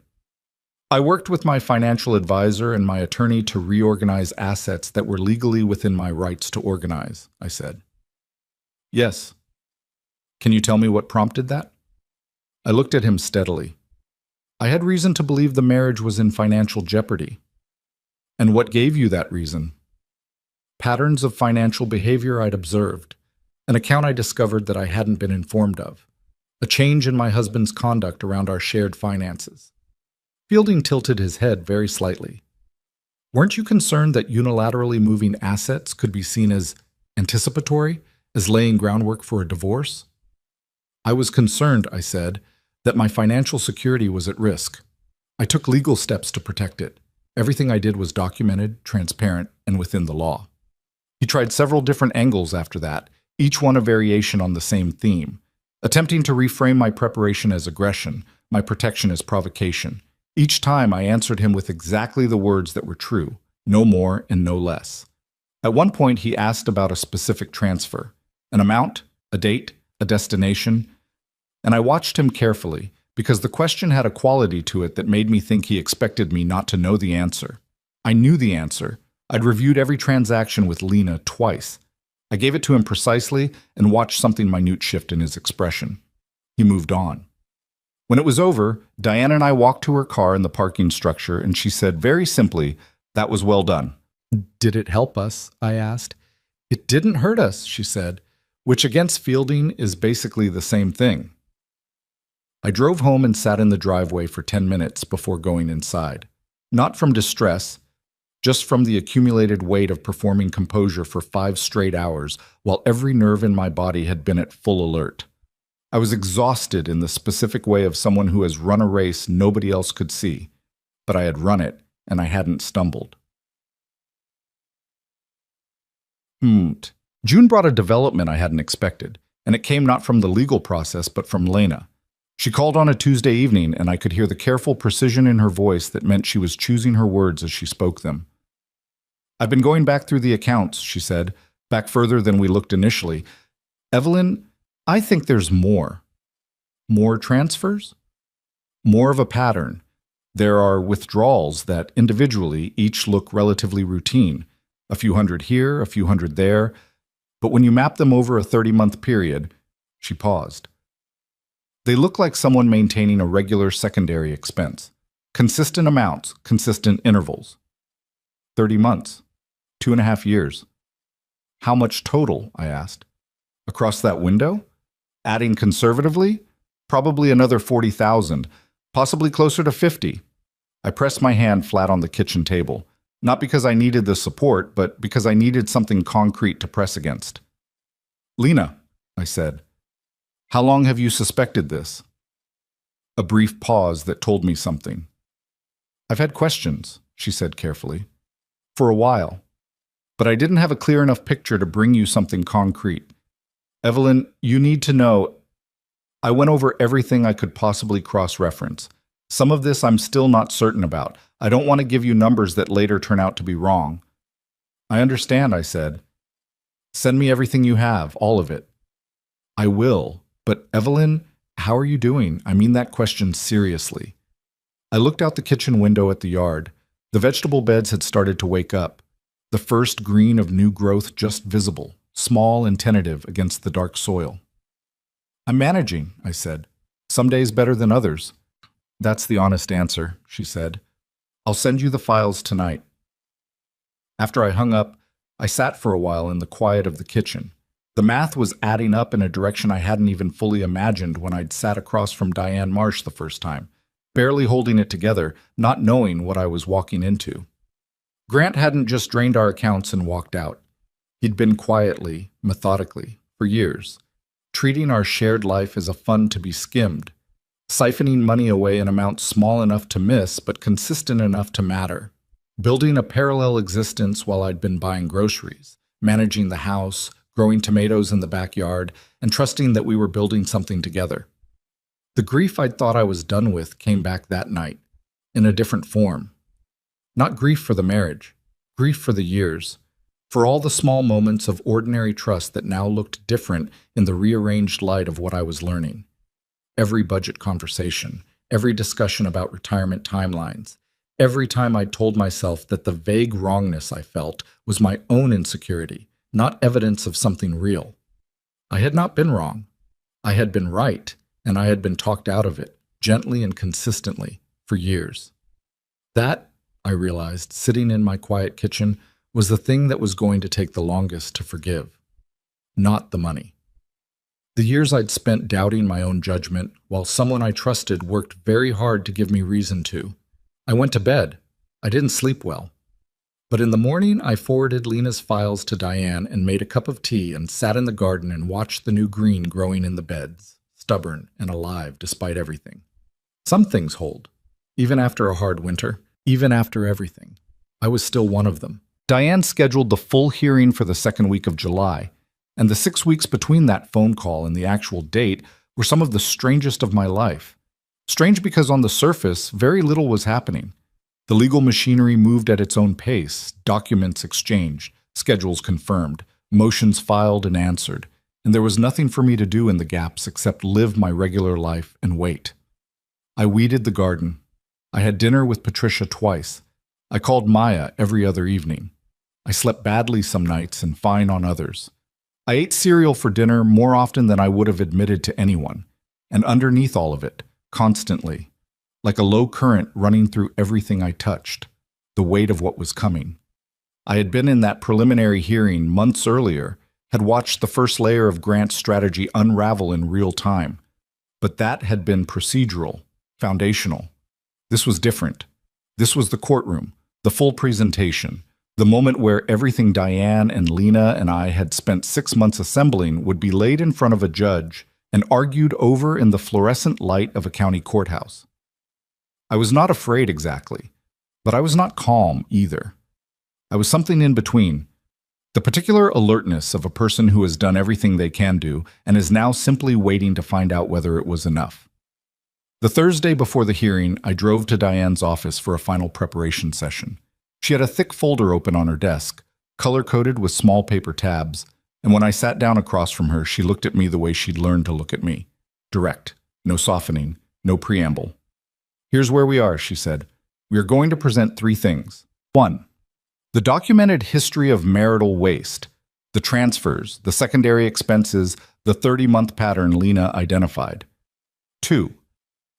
"I worked with my financial advisor and my attorney to reorganize assets that were legally within my rights to organize," I said. "Yes." "Can you tell me what prompted that?" I looked at him steadily. "I had reason to believe the marriage was in financial jeopardy." "And what gave you that reason?" "Patterns of financial behavior I'd observed, an account I discovered that I hadn't been informed of, a change in my husband's conduct around our shared finances." Fielding tilted his head very slightly. "Weren't you concerned that unilaterally moving assets could be seen as anticipatory, as laying groundwork for a divorce?" "I was concerned," I said, "that my financial security was at risk. I took legal steps to protect it. Everything I did was documented, transparent, and within the law." He tried several different angles after that, each one a variation on the same theme, attempting to reframe my preparation as aggression, my protection as provocation. Each time I answered him with exactly the words that were true, no more and no less. At one point he asked about a specific transfer, an amount, a date, a destination, and I watched him carefully because the question had a quality to it that made me think he expected me not to know the answer. I knew the answer. I'd reviewed every transaction with Lena twice. I gave it to him precisely and watched something minute shift in his expression. He moved on. When it was over, Diane and I walked to her car in the parking structure, and she said very simply, "That was well done." "Did it help us?" I asked. "It didn't hurt us," she said, which against Fielding is basically the same thing. I drove home and sat in the driveway for 10 minutes before going inside. Not from distress, just from the accumulated weight of performing composure for 5 straight hours while every nerve in my body had been at full alert. I was exhausted in the specific way of someone who has run a race nobody else could see, but I had run it and I hadn't stumbled. June brought a development I hadn't expected, and it came not from the legal process but from Lena. She called on a Tuesday evening, and I could hear the careful precision in her voice that meant she was choosing her words as she spoke them. "I've been going back through the accounts," she said, "back further than we looked initially. Evelyn, I think there's more." "More transfers?" "More of a pattern. There are withdrawals that, individually, each look relatively routine. A few hundred here, a few hundred there. But when you map them over a 30-month period," she paused, "they look like someone maintaining a regular secondary expense. Consistent amounts, consistent intervals." 30 months. 2.5 years. "How much total?" I asked. "Across that window? Adding conservatively? Probably another 40,000, possibly closer to 50. I pressed my hand flat on the kitchen table, not because I needed the support, but because I needed something concrete to press against. "Lena," I said, "how long have you suspected this?" A brief pause that told me something. "I've had questions," she said carefully, "for a while. But I didn't have a clear enough picture to bring you something concrete. Evelyn, you need to know, I went over everything I could possibly cross-reference. Some of this I'm still not certain about. I don't want to give you numbers that later turn out to be wrong." "I understand," I said. "Send me everything you have, all of it." "I will. But Evelyn, how are you doing? I mean that question seriously." I looked out the kitchen window at the yard. The vegetable beds had started to wake up. The first green of new growth just visible, small and tentative against the dark soil. "I'm managing," I said. "Some days better than others." "That's the honest answer," she said. "I'll send you the files tonight." After I hung up, I sat for a while in the quiet of the kitchen. The math was adding up in a direction I hadn't even fully imagined when I'd sat across from Diane Marsh the first time, barely holding it together, not knowing what I was walking into. Grant hadn't just drained our accounts and walked out. He'd been quietly, methodically, for years, treating our shared life as a fund to be skimmed, siphoning money away in amounts small enough to miss but consistent enough to matter, building a parallel existence while I'd been buying groceries, managing the house, growing tomatoes in the backyard, and trusting that we were building something together. The grief I'd thought I was done with came back that night, in a different form. Not grief for the marriage, grief for the years, for all the small moments of ordinary trust that now looked different in the rearranged light of what I was learning. Every budget conversation, every discussion about retirement timelines, every time I told myself that the vague wrongness I felt was my own insecurity, not evidence of something real. I had not been wrong. I had been right, and I had been talked out of it, gently and consistently, for years. That, I realized, sitting in my quiet kitchen, was the thing that was going to take the longest to forgive. Not the money. The years I'd spent doubting my own judgment, while someone I trusted worked very hard to give me reason to. I went to bed. I didn't sleep well. But in the morning, I forwarded Lena's files to Diane and made a cup of tea and sat in the garden and watched the new green growing in the beds, stubborn and alive despite everything. Some things hold. Even after a hard winter, even after everything, I was still one of them. Diane scheduled the full hearing for the second week of July, and the 6 weeks between that phone call and the actual date were some of the strangest of my life. Strange because on the surface, very little was happening. The legal machinery moved at its own pace, documents exchanged, schedules confirmed, motions filed and answered, and there was nothing for me to do in the gaps except live my regular life and wait. I weeded the garden. I had dinner with Patricia twice. I called Maya every other evening. I slept badly some nights and fine on others. I ate cereal for dinner more often than I would have admitted to anyone, and underneath all of it, constantly, like a low current running through everything I touched, the weight of what was coming. I had been in that preliminary hearing months earlier, had watched the first layer of Grant's strategy unravel in real time, but that had been procedural, foundational. This was different. This was the courtroom, the full presentation, the moment where everything Diane and Lena and I had spent 6 months assembling would be laid in front of a judge and argued over in the fluorescent light of a county courthouse. I was not afraid exactly, but I was not calm either. I was something in between. The particular alertness of a person who has done everything they can do and is now simply waiting to find out whether it was enough. The Thursday before the hearing, I drove to Diane's office for a final preparation session. She had a thick folder open on her desk, color-coded with small paper tabs, and when I sat down across from her, she looked at me the way she'd learned to look at me. Direct, no softening, no preamble. "Here's where we are," she said. "We are going to present 3 things. 1. The documented history of marital waste, the transfers, the secondary expenses, the 30-month pattern Lena identified. 2.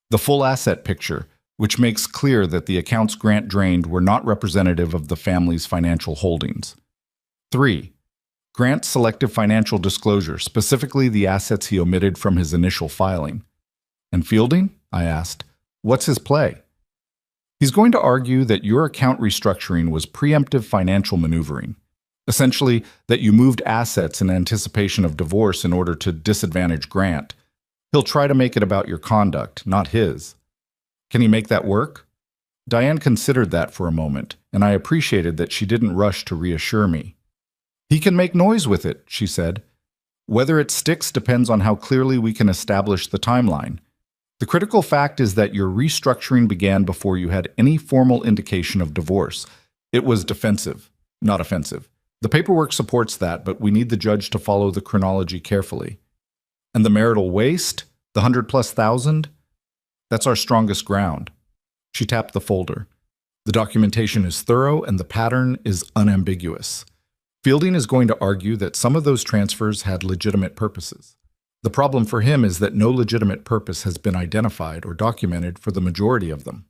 The full asset picture, which makes clear that the accounts Grant drained were not representative of the family's financial holdings. 3. Grant's selective financial disclosure, specifically the assets he omitted from his initial filing. And Fielding? I asked. What's his play? He's going to argue that your account restructuring was preemptive financial maneuvering. Essentially, that you moved assets in anticipation of divorce in order to disadvantage Grant. He'll try to make it about your conduct, not his. Can he make that work? Diane considered that for a moment, and I appreciated that she didn't rush to reassure me. He can make noise with it, she said. Whether it sticks depends on how clearly we can establish the timeline. The critical fact is that your restructuring began before you had any formal indication of divorce. It was defensive, not offensive. The paperwork supports that, but we need the judge to follow the chronology carefully. And the marital waste, the 100,000+, that's our strongest ground. She tapped the folder. The documentation is thorough and the pattern is unambiguous. Fielding is going to argue that some of those transfers had legitimate purposes. The problem for him is that no legitimate purpose has been identified or documented for the majority of them.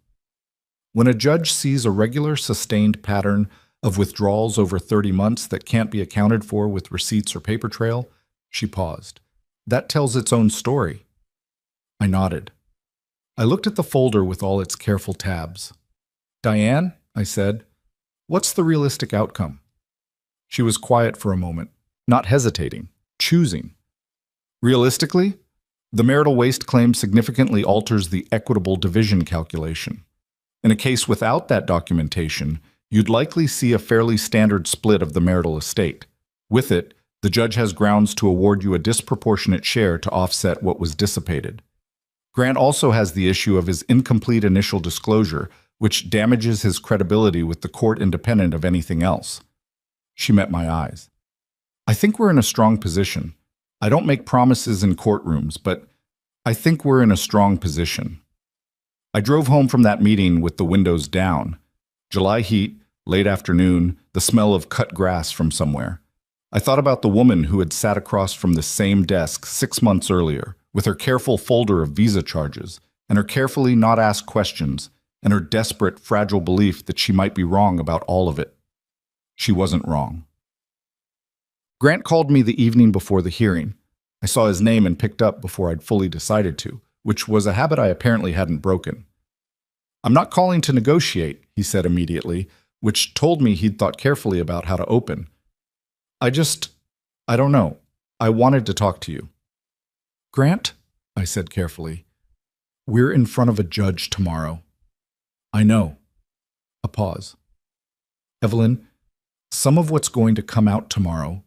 When a judge sees a regular, sustained pattern of withdrawals over 30 months that can't be accounted for with receipts or paper trail, she paused. That tells its own story. I nodded. I looked at the folder with all its careful tabs. Diane, I said, what's the realistic outcome? She was quiet for a moment, not hesitating, choosing. Realistically, the marital waste claim significantly alters the equitable division calculation. In a case without that documentation, you'd likely see a fairly standard split of the marital estate. With it, the judge has grounds to award you a disproportionate share to offset what was dissipated. Grant also has the issue of his incomplete initial disclosure, which damages his credibility with the court independent of anything else. She met my eyes. I think we're in a strong position. I don't make promises in courtrooms, but I think we're in a strong position. I drove home from that meeting with the windows down. July heat, late afternoon, the smell of cut grass from somewhere. I thought about the woman who had sat across from the same desk 6 months earlier, with her careful folder of visa charges, and her carefully not asked questions, and her desperate, fragile belief that she might be wrong about all of it. She wasn't wrong. Grant called me the evening before the hearing. I saw his name and picked up before I'd fully decided to, which was a habit I apparently hadn't broken. I'm not calling to negotiate, he said immediately, which told me he'd thought carefully about how to open. I don't know. I wanted to talk to you. Grant, I said carefully, we're in front of a judge tomorrow. I know. A pause. Evelyn, some of what's going to come out tomorrow,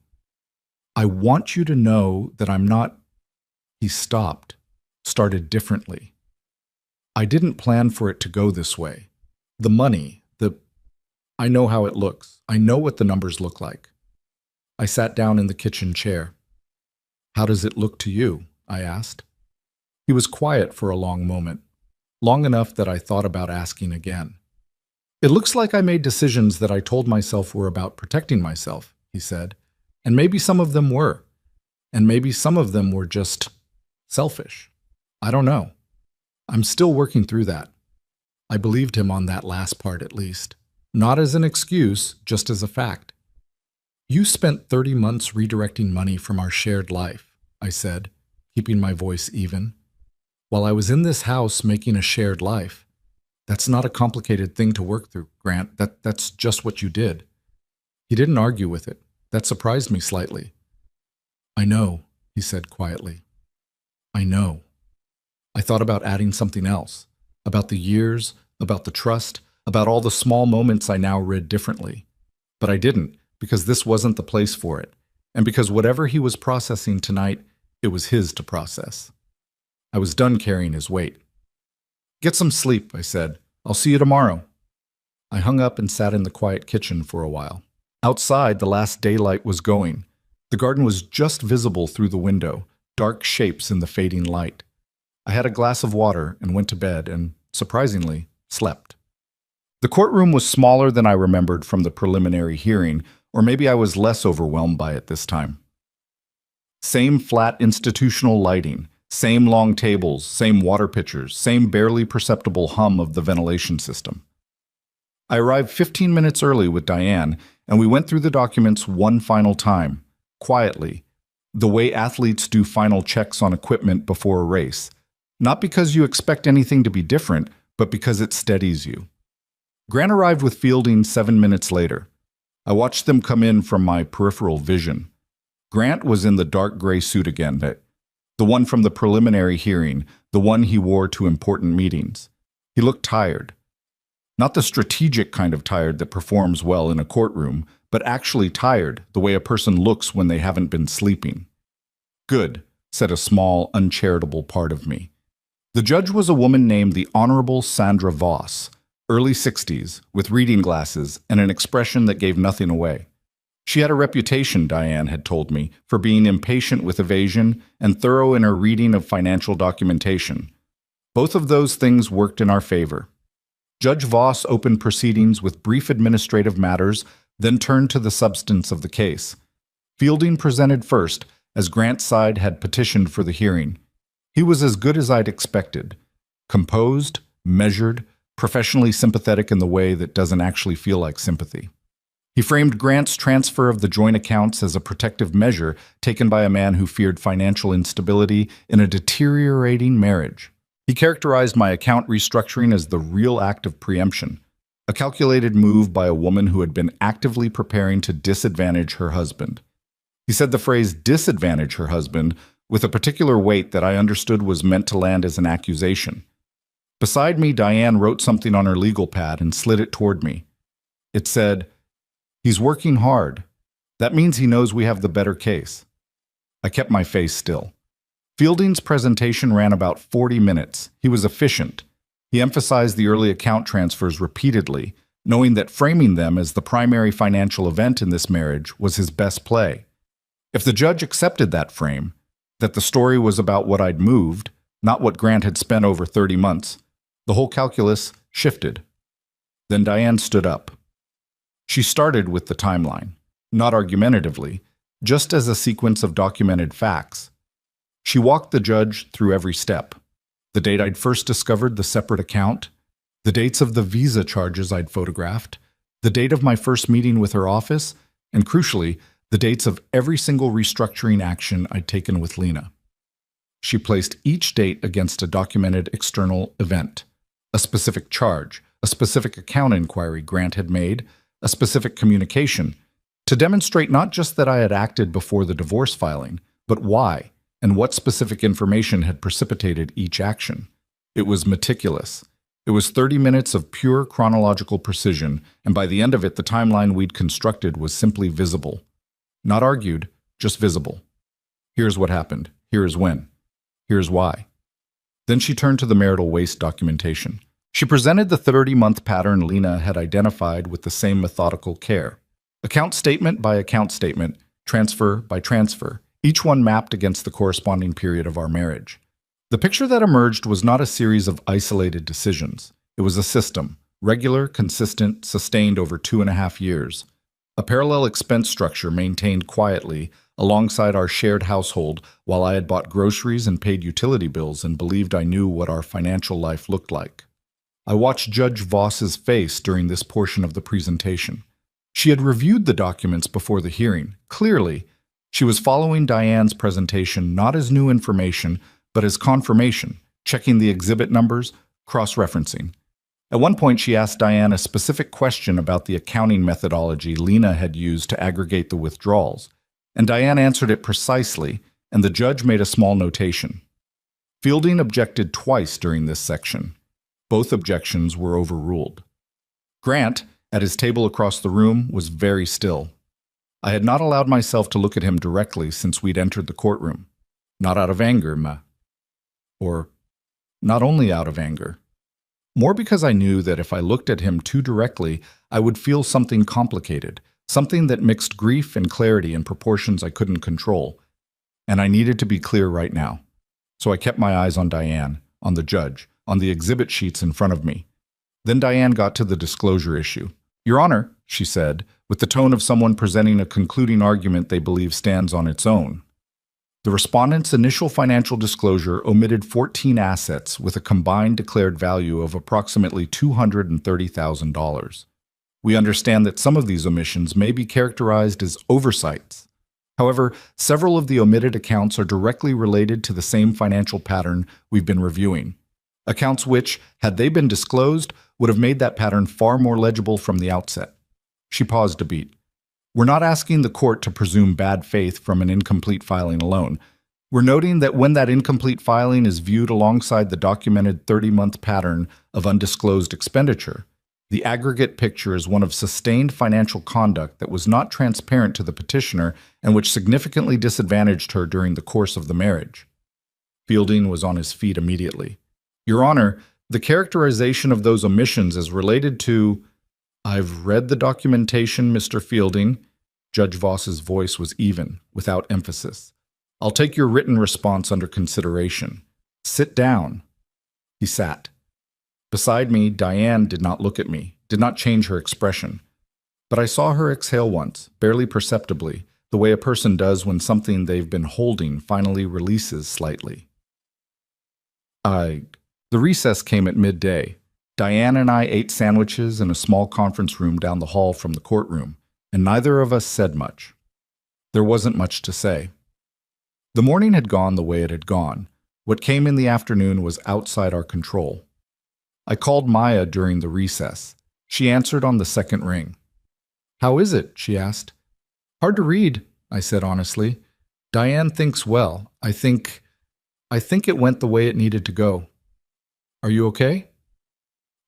I want you to know that I'm not... He stopped, started differently. I didn't plan for it to go this way. The money, I know how it looks. I know what the numbers look like. I sat down in the kitchen chair. How does it look to you? I asked. He was quiet for a long moment, long enough that I thought about asking again. It looks like I made decisions that I told myself were about protecting myself, he said, and maybe some of them were, and maybe some of them were just selfish. I don't know. I'm still working through that. I believed him on that last part at least, not as an excuse, just as a fact. You spent 30 months redirecting money from our shared life, I said, keeping my voice even. While I was in this house making a shared life. That's not a complicated thing to work through, Grant. That's just what you did. He didn't argue with it. That surprised me slightly. I know, he said quietly. I know. I thought about adding something else, about the years, about the trust, about all the small moments I now read differently. But I didn't, because this wasn't the place for it, and because whatever he was processing tonight, it was his to process. I was done carrying his weight. Get some sleep, I said. I'll see you tomorrow. I hung up and sat in the quiet kitchen for a while. Outside, the last daylight was going. The garden was just visible through the window, dark shapes in the fading light. I had a glass of water and went to bed and, surprisingly, slept. The courtroom was smaller than I remembered from the preliminary hearing, or maybe I was less overwhelmed by it this time. Same flat institutional lighting, same long tables, same water pitchers, same barely perceptible hum of the ventilation system. I arrived 15 minutes early with Diane, and we went through the documents one final time, quietly, the way athletes do final checks on equipment before a race. Not because you expect anything to be different, but because it steadies you. Grant arrived with Fielding 7 minutes later. I watched them come in from my peripheral vision. Grant was in the dark gray suit again. The one from the preliminary hearing, the one he wore to important meetings. He looked tired. Not the strategic kind of tired that performs well in a courtroom, but actually tired, the way a person looks when they haven't been sleeping. Good, said a small, uncharitable part of me. The judge was a woman named the Honorable Sandra Voss, early 60s, with reading glasses and an expression that gave nothing away. She had a reputation, Diane had told me, for being impatient with evasion and thorough in her reading of financial documentation. Both of those things worked in our favor. Judge Voss opened proceedings with brief administrative matters, then turned to the substance of the case. Fielding presented first, as Grant's side had petitioned for the hearing. He was as good as I'd expected. Composed, measured, professionally sympathetic in the way that doesn't actually feel like sympathy. He framed Grant's transfer of the joint accounts as a protective measure taken by a man who feared financial instability in a deteriorating marriage. He characterized my account restructuring as the real act of preemption, a calculated move by a woman who had been actively preparing to disadvantage her husband. He said the phrase disadvantage her husband with a particular weight that I understood was meant to land as an accusation. Beside me, Diane wrote something on her legal pad and slid it toward me. It said, "He's working hard. That means he knows we have the better case." I kept my face still. Fielding's presentation ran about 40 minutes. He was efficient. He emphasized the early account transfers repeatedly, knowing that framing them as the primary financial event in this marriage was his best play. If the judge accepted that frame, that the story was about what I'd moved, not what Grant had spent over 30 months, the whole calculus shifted. Then Diane stood up. She started with the timeline, not argumentatively, just as a sequence of documented facts. She walked the judge through every step. The date I'd first discovered the separate account, the dates of the visa charges I'd photographed, the date of my first meeting with her office, and crucially, the dates of every single restructuring action I'd taken with Lena. She placed each date against a documented external event, a specific charge, a specific account inquiry Grant had made, a specific communication, to demonstrate not just that I had acted before the divorce filing, but why, and what specific information had precipitated each action. It was meticulous. It was 30 minutes of pure chronological precision, and by the end of it, the timeline we'd constructed was simply visible. Not argued, just visible. Here's what happened. Here's when. Here's why. Then she turned to the marital waste documentation. She presented the 30-month pattern Lena had identified with the same methodical care. Account statement by account statement, transfer by transfer, each one mapped against the corresponding period of our marriage. The picture that emerged was not a series of isolated decisions. It was a system, regular, consistent, sustained over 2.5 years. A parallel expense structure maintained quietly alongside our shared household while I had bought groceries and paid utility bills and believed I knew what our financial life looked like. I watched Judge Voss's face during this portion of the presentation. She had reviewed the documents before the hearing. Clearly, she was following Diane's presentation not as new information, but as confirmation, checking the exhibit numbers, cross-referencing. At one point, she asked Diane a specific question about the accounting methodology Lena had used to aggregate the withdrawals, and Diane answered it precisely, and the judge made a small notation. Fielding objected twice during this section. Both objections were overruled. Grant, at his table across the room, was very still. I had not allowed myself to look at him directly since we'd entered the courtroom. Not out of anger, or not only out of anger. More because I knew that if I looked at him too directly, I would feel something complicated, something that mixed grief and clarity in proportions I couldn't control. And I needed to be clear right now. So I kept my eyes on Diane, on the judge, on the exhibit sheets in front of me. Then Diane got to the disclosure issue. "Your Honor," she said, with the tone of someone presenting a concluding argument they believe stands on its own. The respondent's initial financial disclosure omitted 14 assets with a combined declared value of approximately $230,000. We understand that some of these omissions may be characterized as oversights. However, several of the omitted accounts are directly related to the same financial pattern we've been reviewing. Accounts which, had they been disclosed, would have made that pattern far more legible from the outset. She paused a beat. "We're not asking the court to presume bad faith from an incomplete filing alone. We're noting that when that incomplete filing is viewed alongside the documented 30-month pattern of undisclosed expenditure, the aggregate picture is one of sustained financial conduct that was not transparent to the petitioner and which significantly disadvantaged her during the course of the marriage. Fielding was on his feet immediately. Your Honor, the characterization of those omissions is related to— I've read the documentation, Mr. Fielding. Judge Voss's voice was even, without emphasis. I'll take your written response under consideration. Sit down. He sat. Beside me, Diane did not look at me, did not change her expression. But I saw her exhale once, barely perceptibly, the way a person does when something they've been holding finally releases slightly. The recess came at midday. Diane and I ate sandwiches in a small conference room down the hall from the courtroom, and neither of us said much. There wasn't much to say. The morning had gone the way it had gone. What came in the afternoon was outside our control. I called Maya during the recess. She answered on the second ring. How is it? She asked. Hard to read, I said honestly. Diane thinks well. I think it went the way it needed to go. Are you okay?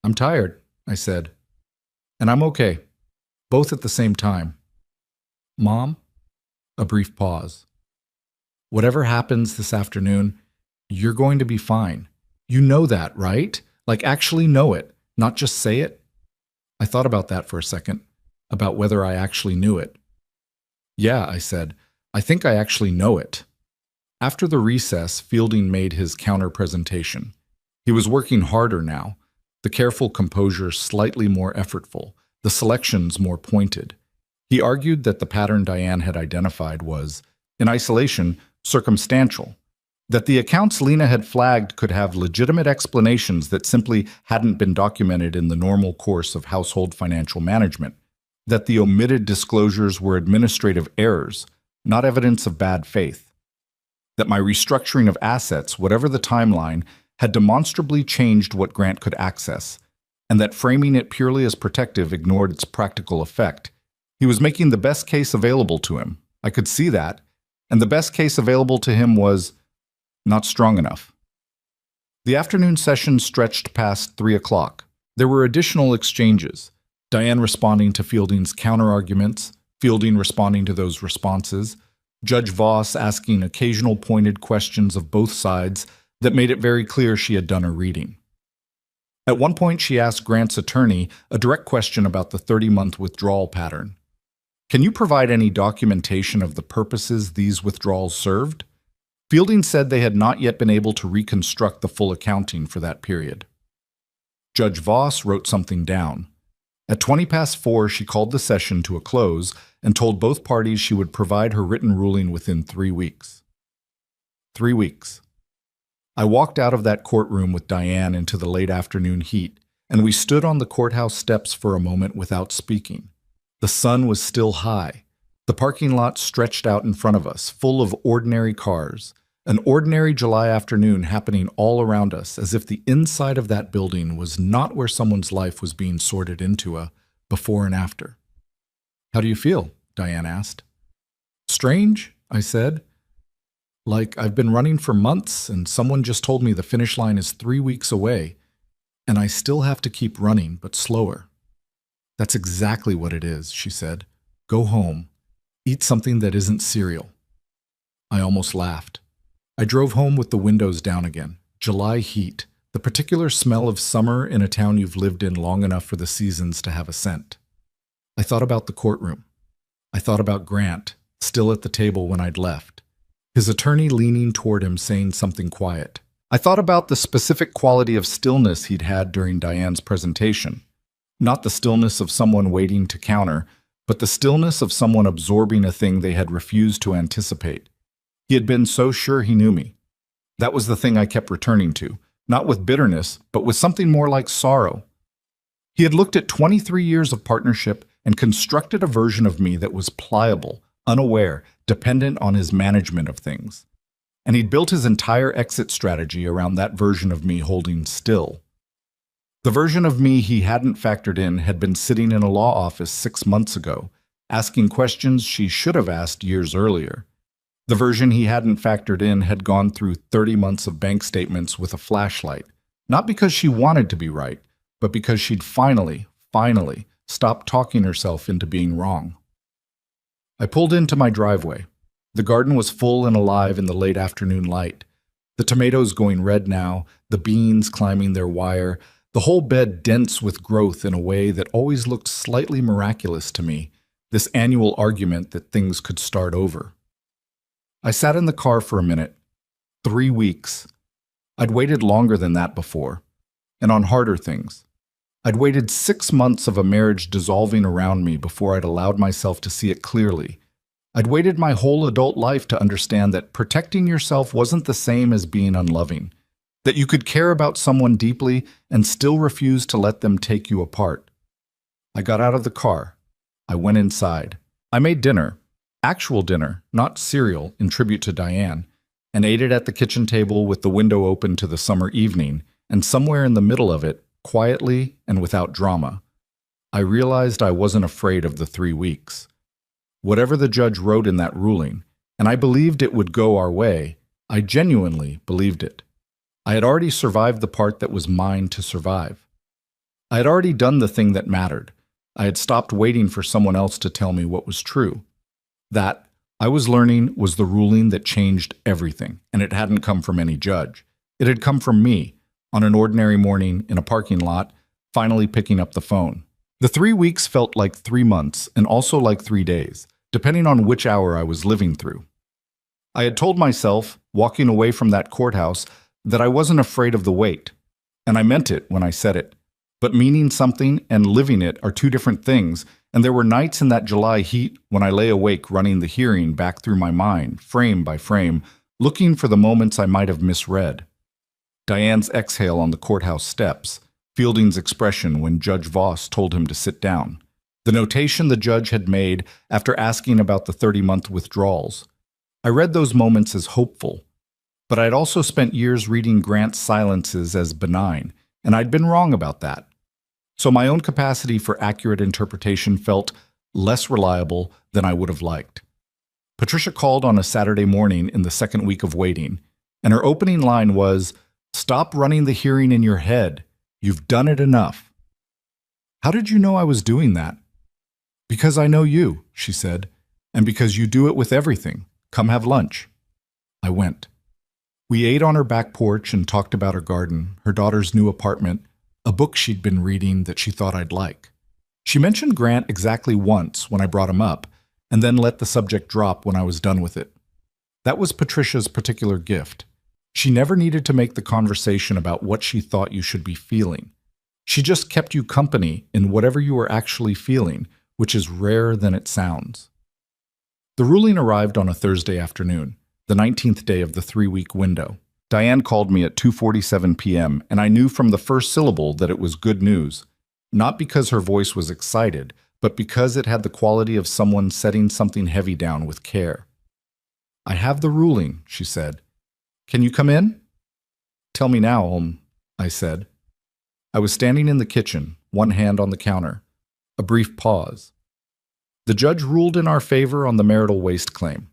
I'm tired, I said. And I'm okay. Both at the same time. Mom? A brief pause. Whatever happens this afternoon, you're going to be fine. You know that, right? Like actually know it, not just say it. I thought about that for a second, about whether I actually knew it. Yeah, I said, I think I actually know it. After the recess, Fielding made his counter-presentation. He was working harder now, the careful composure slightly more effortful, the selections more pointed. He argued that the pattern Diane had identified was, in isolation, circumstantial, that the accounts Lena had flagged could have legitimate explanations that simply hadn't been documented in the normal course of household financial management, that the omitted disclosures were administrative errors, not evidence of bad faith, that my restructuring of assets, whatever the timeline, had demonstrably changed what Grant could access, and that framing it purely as protective ignored its practical effect. He was making the best case available to him. I could see that, and the best case available to him was not strong enough. The afternoon session stretched past 3 o'clock. There were additional exchanges, Diane responding to Fielding's counter-arguments, Fielding responding to those responses, Judge Voss asking occasional pointed questions of both sides that made it very clear she had done her reading. At one point, she asked Grant's attorney a direct question about the 30-month withdrawal pattern. Can you provide any documentation of the purposes these withdrawals served? Fielding said they had not yet been able to reconstruct the full accounting for that period. Judge Voss wrote something down. At 4:20, she called the session to a close and told both parties she would provide her written ruling within 3 weeks. 3 weeks. I walked out of that courtroom with Diane into the late afternoon heat, and we stood on the courthouse steps for a moment without speaking. The sun was still high. The parking lot stretched out in front of us, full of ordinary cars. An ordinary July afternoon happening all around us, as if the inside of that building was not where someone's life was being sorted into a before and after. How do you feel? Diane asked. Strange, I said. Like I've been running for months and someone just told me the finish line is 3 weeks away, and I still have to keep running, but slower. That's exactly what it is, she said. Go home. Eat something that isn't cereal. I almost laughed. I drove home with the windows down again. July heat, the particular smell of summer in a town you've lived in long enough for the seasons to have a scent. I thought about the courtroom. I thought about Grant, still at the table when I'd left. His attorney leaning toward him saying something quiet. I thought about the specific quality of stillness he'd had during Diane's presentation. Not the stillness of someone waiting to counter, but the stillness of someone absorbing a thing they had refused to anticipate. He had been so sure he knew me. That was the thing I kept returning to, not with bitterness, but with something more like sorrow. He had looked at 23 years of partnership and constructed a version of me that was pliable, unaware, dependent on his management of things. And he'd built his entire exit strategy around that version of me holding still. The version of me he hadn't factored in had been sitting in a law office 6 months ago, asking questions she should have asked years earlier. The version he hadn't factored in had gone through 30 months of bank statements with a flashlight, not because she wanted to be right, but because she'd finally stopped talking herself into being wrong. I pulled into my driveway. The garden was full and alive in the late afternoon light. The tomatoes going red now, the beans climbing their wire, the whole bed dense with growth in a way that always looked slightly miraculous to me, this annual argument that things could start over. I sat in the car for a minute. 3 weeks. I'd waited longer than that before, and on harder things. I'd waited 6 months of a marriage dissolving around me before I'd allowed myself to see it clearly. I'd waited my whole adult life to understand that protecting yourself wasn't the same as being unloving, that you could care about someone deeply and still refuse to let them take you apart. I got out of the car. I went inside. I made dinner, actual dinner, not cereal, in tribute to Diane, and ate it at the kitchen table with the window open to the summer evening, and somewhere in the middle of it, quietly and without drama, I realized I wasn't afraid of the 3 weeks. Whatever the judge wrote in that ruling, and I believed it would go our way, I genuinely believed it. I had already survived the part that was mine to survive. I had already done the thing that mattered. I had stopped waiting for someone else to tell me what was true. That, I was learning, was the ruling that changed everything, and it hadn't come from any judge. It had come from me, on an ordinary morning in a parking lot, finally picking up the phone. The 3 weeks felt like 3 months, and also like 3 days, depending on which hour I was living through. I had told myself, walking away from that courthouse, that I wasn't afraid of the wait, and I meant it when I said it. But meaning something and living it are two different things, and there were nights in that July heat when I lay awake running the hearing back through my mind, frame by frame, looking for the moments I might have misread. Diane's exhale on the courthouse steps, Fielding's expression when Judge Voss told him to sit down, the notation the judge had made after asking about the 30-month withdrawals. I read those moments as hopeful, but I'd also spent years reading Grant's silences as benign, and I'd been wrong about that. So my own capacity for accurate interpretation felt less reliable than I would have liked. Patricia called on a Saturday morning in the second week of waiting, and her opening line was, "Stop running the hearing in your head. You've done it enough." "How did you know I was doing that?" "Because I know you," she said, "and because you do it with everything. Come have lunch." I went. We ate on her back porch and talked about her garden, her daughter's new apartment, a book she'd been reading that she thought I'd like. She mentioned Grant exactly once when I brought him up, and then let the subject drop when I was done with it. That was Patricia's particular gift. She never needed to make the conversation about what she thought you should be feeling. She just kept you company in whatever you were actually feeling, which is rarer than it sounds. The ruling arrived on a Thursday afternoon, the 19th day of the 3-week window. Diane called me at 2:47 p.m., and I knew from the first syllable that it was good news, not because her voice was excited, but because it had the quality of someone setting something heavy down with care. "I have the ruling," she said. "Can you come in?" "Tell me now, I said. I was standing in the kitchen, one hand on the counter. A brief pause. The judge ruled in our favor on the marital waste claim.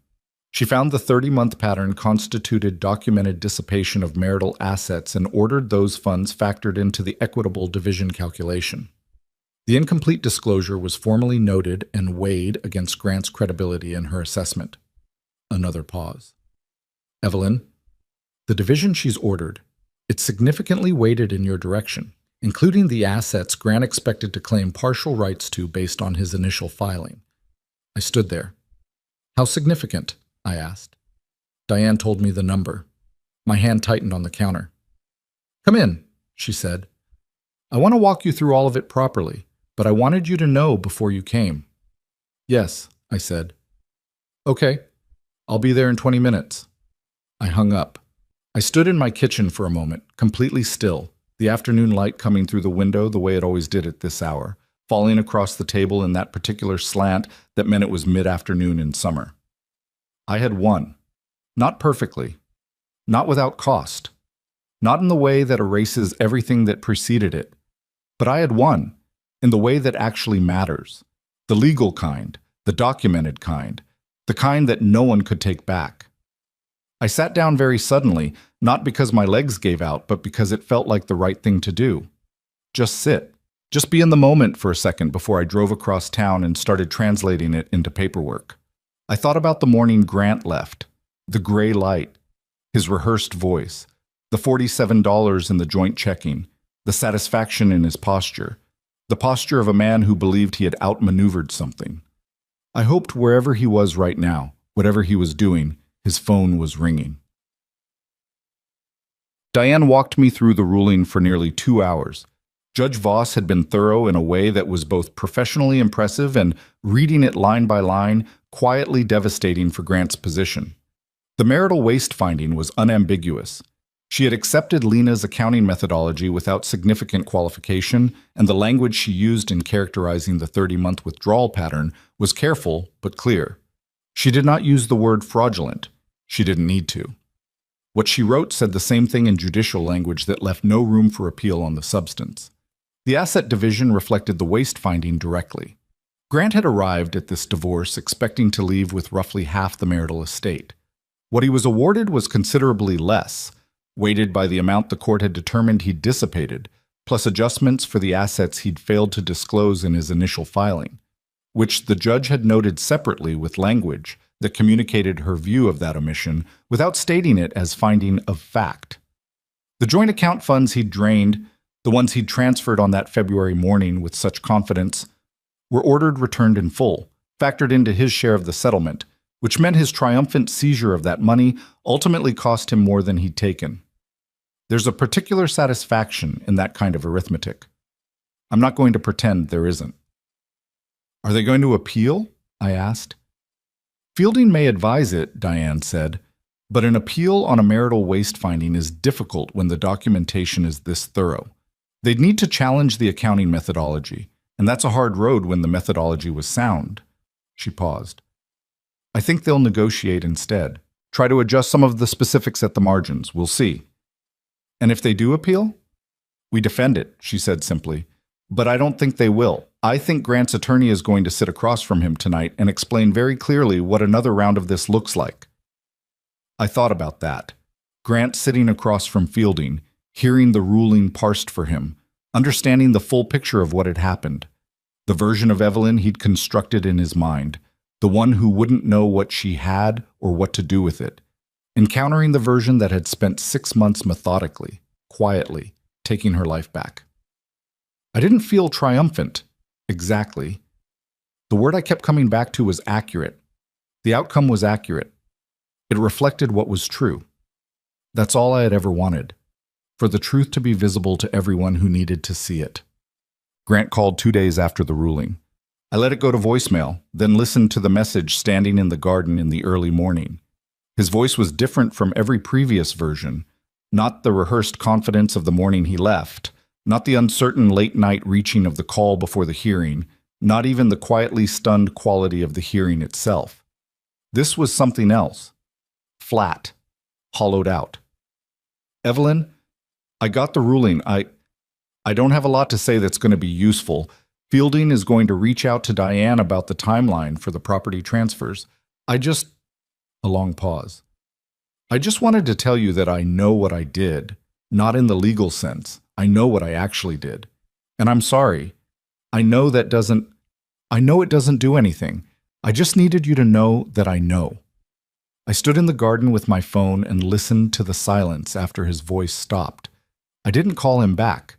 She found the 30-month pattern constituted documented dissipation of marital assets and ordered those funds factored into the equitable division calculation. The incomplete disclosure was formally noted and weighed against Grant's credibility in her assessment. Another pause. "Evelyn, the division she's ordered, it's significantly weighted in your direction, including the assets Grant expected to claim partial rights to based on his initial filing." I stood there. "How significant?" I asked. Diane told me the number. My hand tightened on the counter. "Come in," she said. "I want to walk you through all of it properly, but I wanted you to know before you came." "Yes," I said. "Okay, I'll be there in 20 minutes. I hung up. I stood in my kitchen for a moment, completely still, the afternoon light coming through the window the way it always did at this hour, falling across the table in that particular slant that meant it was mid-afternoon in summer. I had won. Not perfectly. Not without cost. Not in the way that erases everything that preceded it. But I had won, in the way that actually matters. The legal kind, the documented kind, the kind that no one could take back. I sat down very suddenly, not because my legs gave out, but because it felt like the right thing to do. Just sit. Just be in the moment for a second before I drove across town and started translating it into paperwork. I thought about the morning Grant left, the gray light, his rehearsed voice, the $47 in the joint checking, the satisfaction in his posture, the posture of a man who believed he had outmaneuvered something. I hoped wherever he was right now, whatever he was doing, his phone was ringing. Diane walked me through the ruling for nearly 2 hours. Judge Voss had been thorough in a way that was both professionally impressive and, reading it line by line, quietly devastating for Grant's position. The marital waste finding was unambiguous. She had accepted Lena's accounting methodology without significant qualification, and the language she used in characterizing the 30-month withdrawal pattern was careful but clear. She did not use the word fraudulent. She didn't need to. What she wrote said the same thing in judicial language that left no room for appeal on the substance. The asset division reflected the waste finding directly. Grant had arrived at this divorce expecting to leave with roughly half the marital estate. What he was awarded was considerably less, weighted by the amount the court had determined he'd dissipated, plus adjustments for the assets he'd failed to disclose in his initial filing, which the judge had noted separately with language that communicated her view of that omission without stating it as finding of fact. The joint account funds he'd drained, the ones he'd transferred on that February morning with such confidence, were ordered returned in full, factored into his share of the settlement, which meant his triumphant seizure of that money ultimately cost him more than he'd taken. There's a particular satisfaction in that kind of arithmetic. I'm not going to pretend there isn't. Are they going to appeal? I asked. Fielding may advise it, Diane said, but an appeal on a marital waste finding is difficult when the documentation is this thorough. They'd need to challenge the accounting methodology, and that's a hard road when the methodology was sound. She paused. I think they'll negotiate instead. Try to adjust some of the specifics at the margins. We'll see. And if they do appeal? We defend it, she said simply. But I don't think they will. I think Grant's attorney is going to sit across from him tonight and explain very clearly what another round of this looks like. I thought about that. Grant sitting across from Fielding, hearing the ruling parsed for him, understanding the full picture of what had happened. The version of Evelyn he'd constructed in his mind, the one who wouldn't know what she had or what to do with it. Encountering the version that had spent 6 months methodically, quietly, taking her life back. I didn't feel triumphant, exactly. The word I kept coming back to was accurate. The outcome was accurate. It reflected what was true. That's all I had ever wanted, for the truth to be visible to everyone who needed to see it. Grant called 2 days after the ruling. I let it go to voicemail, then listened to the message standing in the garden in the early morning. His voice was different from every previous version, not the rehearsed confidence of the morning he left, not the uncertain late-night reaching of the call before the hearing, not even the quietly stunned quality of the hearing itself. This was something else. Flat. Hollowed out. Evelyn, I got the ruling. I don't have a lot to say that's going to be useful. Fielding is going to reach out to Diane about the timeline for the property transfers. A long pause. I just wanted to tell you that I know what I did, not in the legal sense. I know what I actually did. And I'm sorry. I know it doesn't do anything. I just needed you to know that I know. I stood in the garden with my phone and listened to the silence after his voice stopped. I didn't call him back.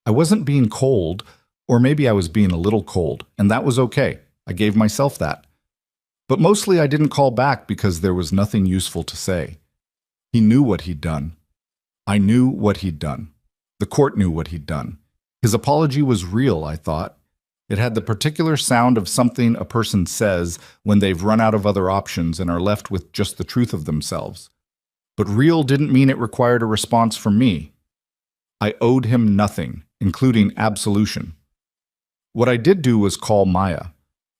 I wasn't being cold, or maybe I was being a little cold, and that was okay. I gave myself that. But mostly I didn't call back because there was nothing useful to say. He knew what he'd done. I knew what he'd done. The court knew what he'd done. His apology was real, I thought. It had the particular sound of something a person says when they've run out of other options and are left with just the truth of themselves. But real didn't mean it required a response from me. I owed him nothing, including absolution. What I did do was call Maya.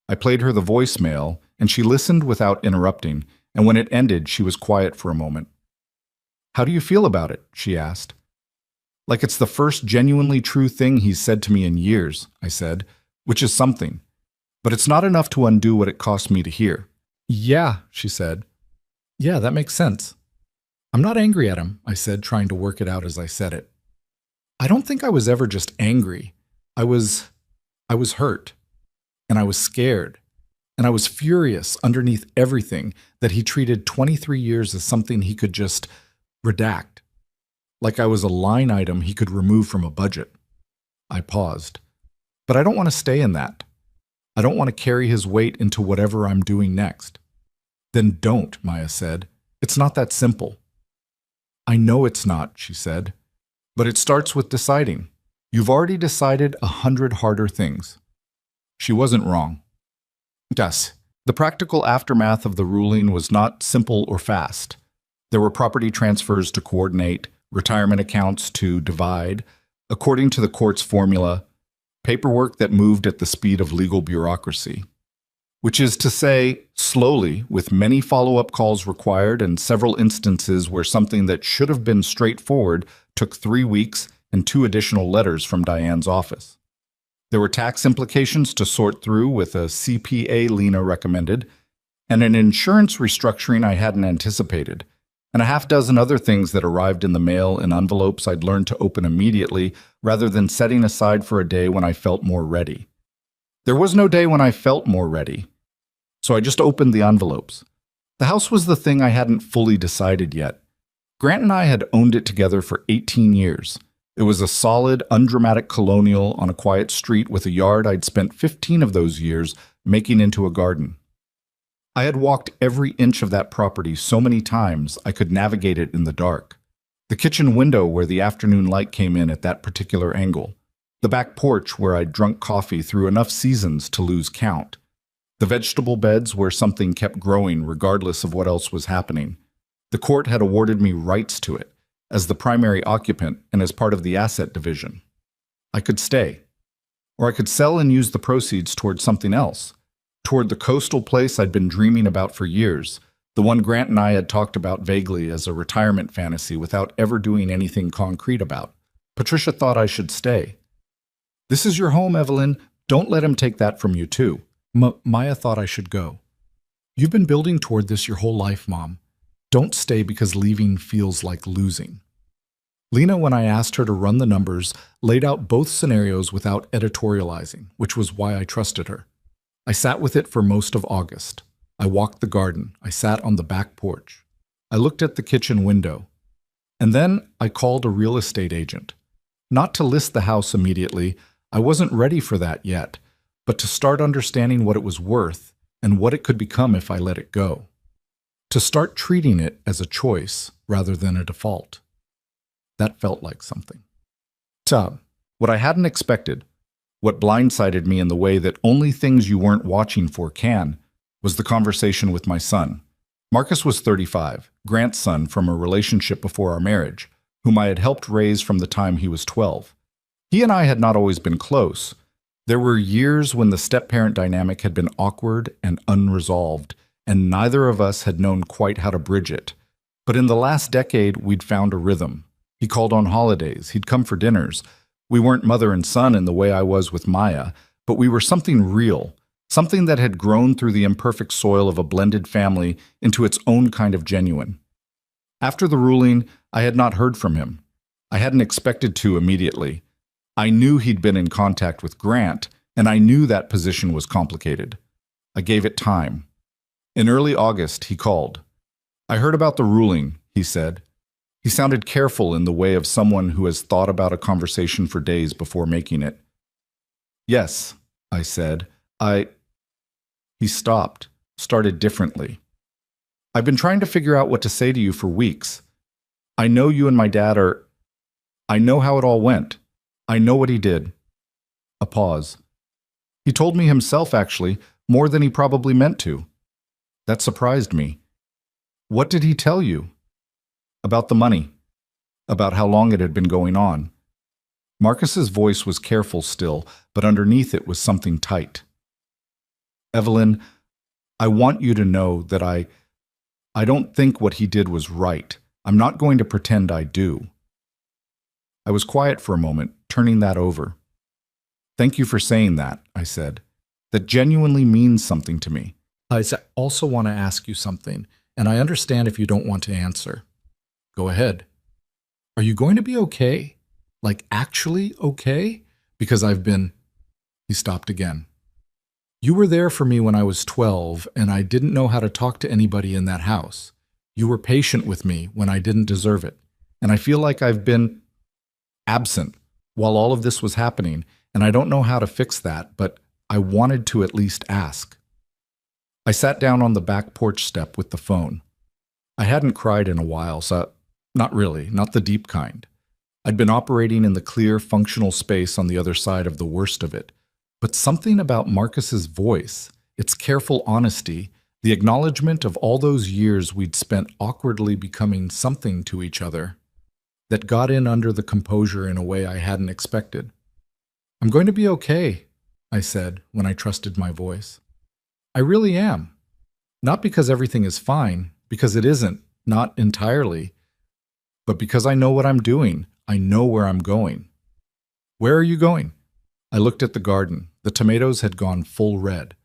I played her the voicemail, and she listened without interrupting, and when it ended, she was quiet for a moment. How do you feel about it? She asked. Like it's the first genuinely true thing he's said to me in years, I said, which is something. But it's not enough to undo what it cost me to hear. Yeah, she said. Yeah, that makes sense. I'm not angry at him, I said, trying to work it out as I said it. I don't think I was ever just angry. I was hurt, and I was scared, and I was furious underneath everything that he treated 23 years as something he could just redact, like I was a line item he could remove from a budget. I paused. But I don't want to stay in that. I don't want to carry his weight into whatever I'm doing next. Then don't, Maya said. It's not that simple. I know it's not, she said. But it starts with deciding. You've already decided 100 harder things. She wasn't wrong. Yes, the practical aftermath of the ruling was not simple or fast. There were property transfers to coordinate, retirement accounts to divide, according to the court's formula, paperwork that moved at the speed of legal bureaucracy. Which is to say, slowly, with many follow-up calls required and several instances where something that should have been straightforward took 3 weeks and 2 additional letters from Diane's office. There were tax implications to sort through with a CPA Lena recommended, and an insurance restructuring I hadn't anticipated, and a half dozen other things that arrived in the mail in envelopes I'd learned to open immediately rather than setting aside for a day when I felt more ready. There was no day when I felt more ready, so I just opened the envelopes. The house was the thing I hadn't fully decided yet. Grant and I had owned it together for 18 years. It was a solid, undramatic colonial on a quiet street with a yard I'd spent 15 of those years making into a garden. I had walked every inch of that property so many times I could navigate it in the dark. The kitchen window where the afternoon light came in at that particular angle. The back porch where I'd drunk coffee through enough seasons to lose count. The vegetable beds where something kept growing regardless of what else was happening. The court had awarded me rights to it, as the primary occupant and as part of the asset division. I could stay. Or I could sell and use the proceeds toward something else. Toward the coastal place I'd been dreaming about for years, the one Grant and I had talked about vaguely as a retirement fantasy without ever doing anything concrete about. Patricia thought I should stay. This is your home, Evelyn. Don't let him take that from you, too. Maya thought I should go. You've been building toward this your whole life, Mom. Don't stay because leaving feels like losing. Lena, when I asked her to run the numbers, laid out both scenarios without editorializing, which was why I trusted her. I sat with it for most of August. I walked the garden. I sat on the back porch. I looked at the kitchen window. And then I called a real estate agent. Not to list the house immediately. I wasn't ready for that yet, but to start understanding what it was worth and what it could become if I let it go. To start treating it as a choice rather than a default. That felt like something. What I hadn't expected, what blindsided me in the way that only things you weren't watching for can, was the conversation with my son. Marcus was 35, Grant's son from a relationship before our marriage, whom I had helped raise from the time he was 12. He and I had not always been close. There were years when the step-parent dynamic had been awkward and unresolved, and neither of us had known quite how to bridge it. But in the last decade, we'd found a rhythm. He called on holidays. He'd come for dinners. We weren't mother and son in the way I was with Maya, but we were something real, something that had grown through the imperfect soil of a blended family into its own kind of genuine. After the ruling, I had not heard from him. I hadn't expected to immediately. I knew he'd been in contact with Grant, and I knew that position was complicated. I gave it time. In early August, he called. I heard about the ruling, he said. He sounded careful in the way of someone who has thought about a conversation for days before making it. Yes, I said. He stopped, started differently. I've been trying to figure out what to say to you for weeks. I know you and my dad are... I know how it all went. I know what he did. A pause. He told me himself, actually, more than he probably meant to. That surprised me. What did he tell you? About the money. About how long it had been going on. Marcus's voice was careful still, but underneath it was something tight. Evelyn, I want you to know that I don't think what he did was right. I'm not going to pretend I do. I was quiet for a moment, turning that over. Thank you for saying that, I said. That genuinely means something to me. I also want to ask you something, and I understand if you don't want to answer. Go ahead. Are you going to be okay? Like actually okay? Because I've been... He stopped again. You were there for me when I was 12, and I didn't know how to talk to anybody in that house. You were patient with me when I didn't deserve it. And I feel like I've been absent while all of this was happening, and I don't know how to fix that, but I wanted to at least ask. I sat down on the back porch step with the phone. I hadn't cried in a while, so not really, not the deep kind. I'd been operating in the clear, functional space on the other side of the worst of it. But something about Marcus's voice, its careful honesty, the acknowledgement of all those years we'd spent awkwardly becoming something to each other, that got in under the composure in a way I hadn't expected. I'm going to be okay, I said when I trusted my voice. I really am. Not because everything is fine, because it isn't, not entirely, but because I know what I'm doing. I know where I'm going. Where are you going? I looked at the garden. The tomatoes had gone full red.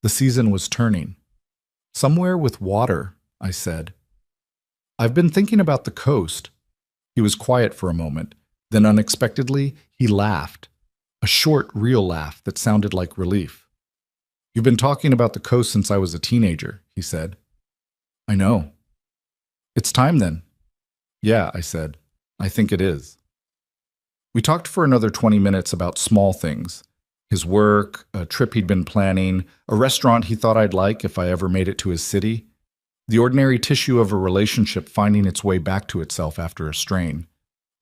The season was turning. Somewhere with water, I said. I've been thinking about the coast. He was quiet for a moment. Then unexpectedly, he laughed. A short, real laugh that sounded like relief. You've been talking about the coast since I was a teenager, he said. I know. It's time then. Yeah, I said. I think it is. We talked for another 20 minutes about small things. His work, a trip he'd been planning, a restaurant he thought I'd like if I ever made it to his city. The ordinary tissue of a relationship finding its way back to itself after a strain.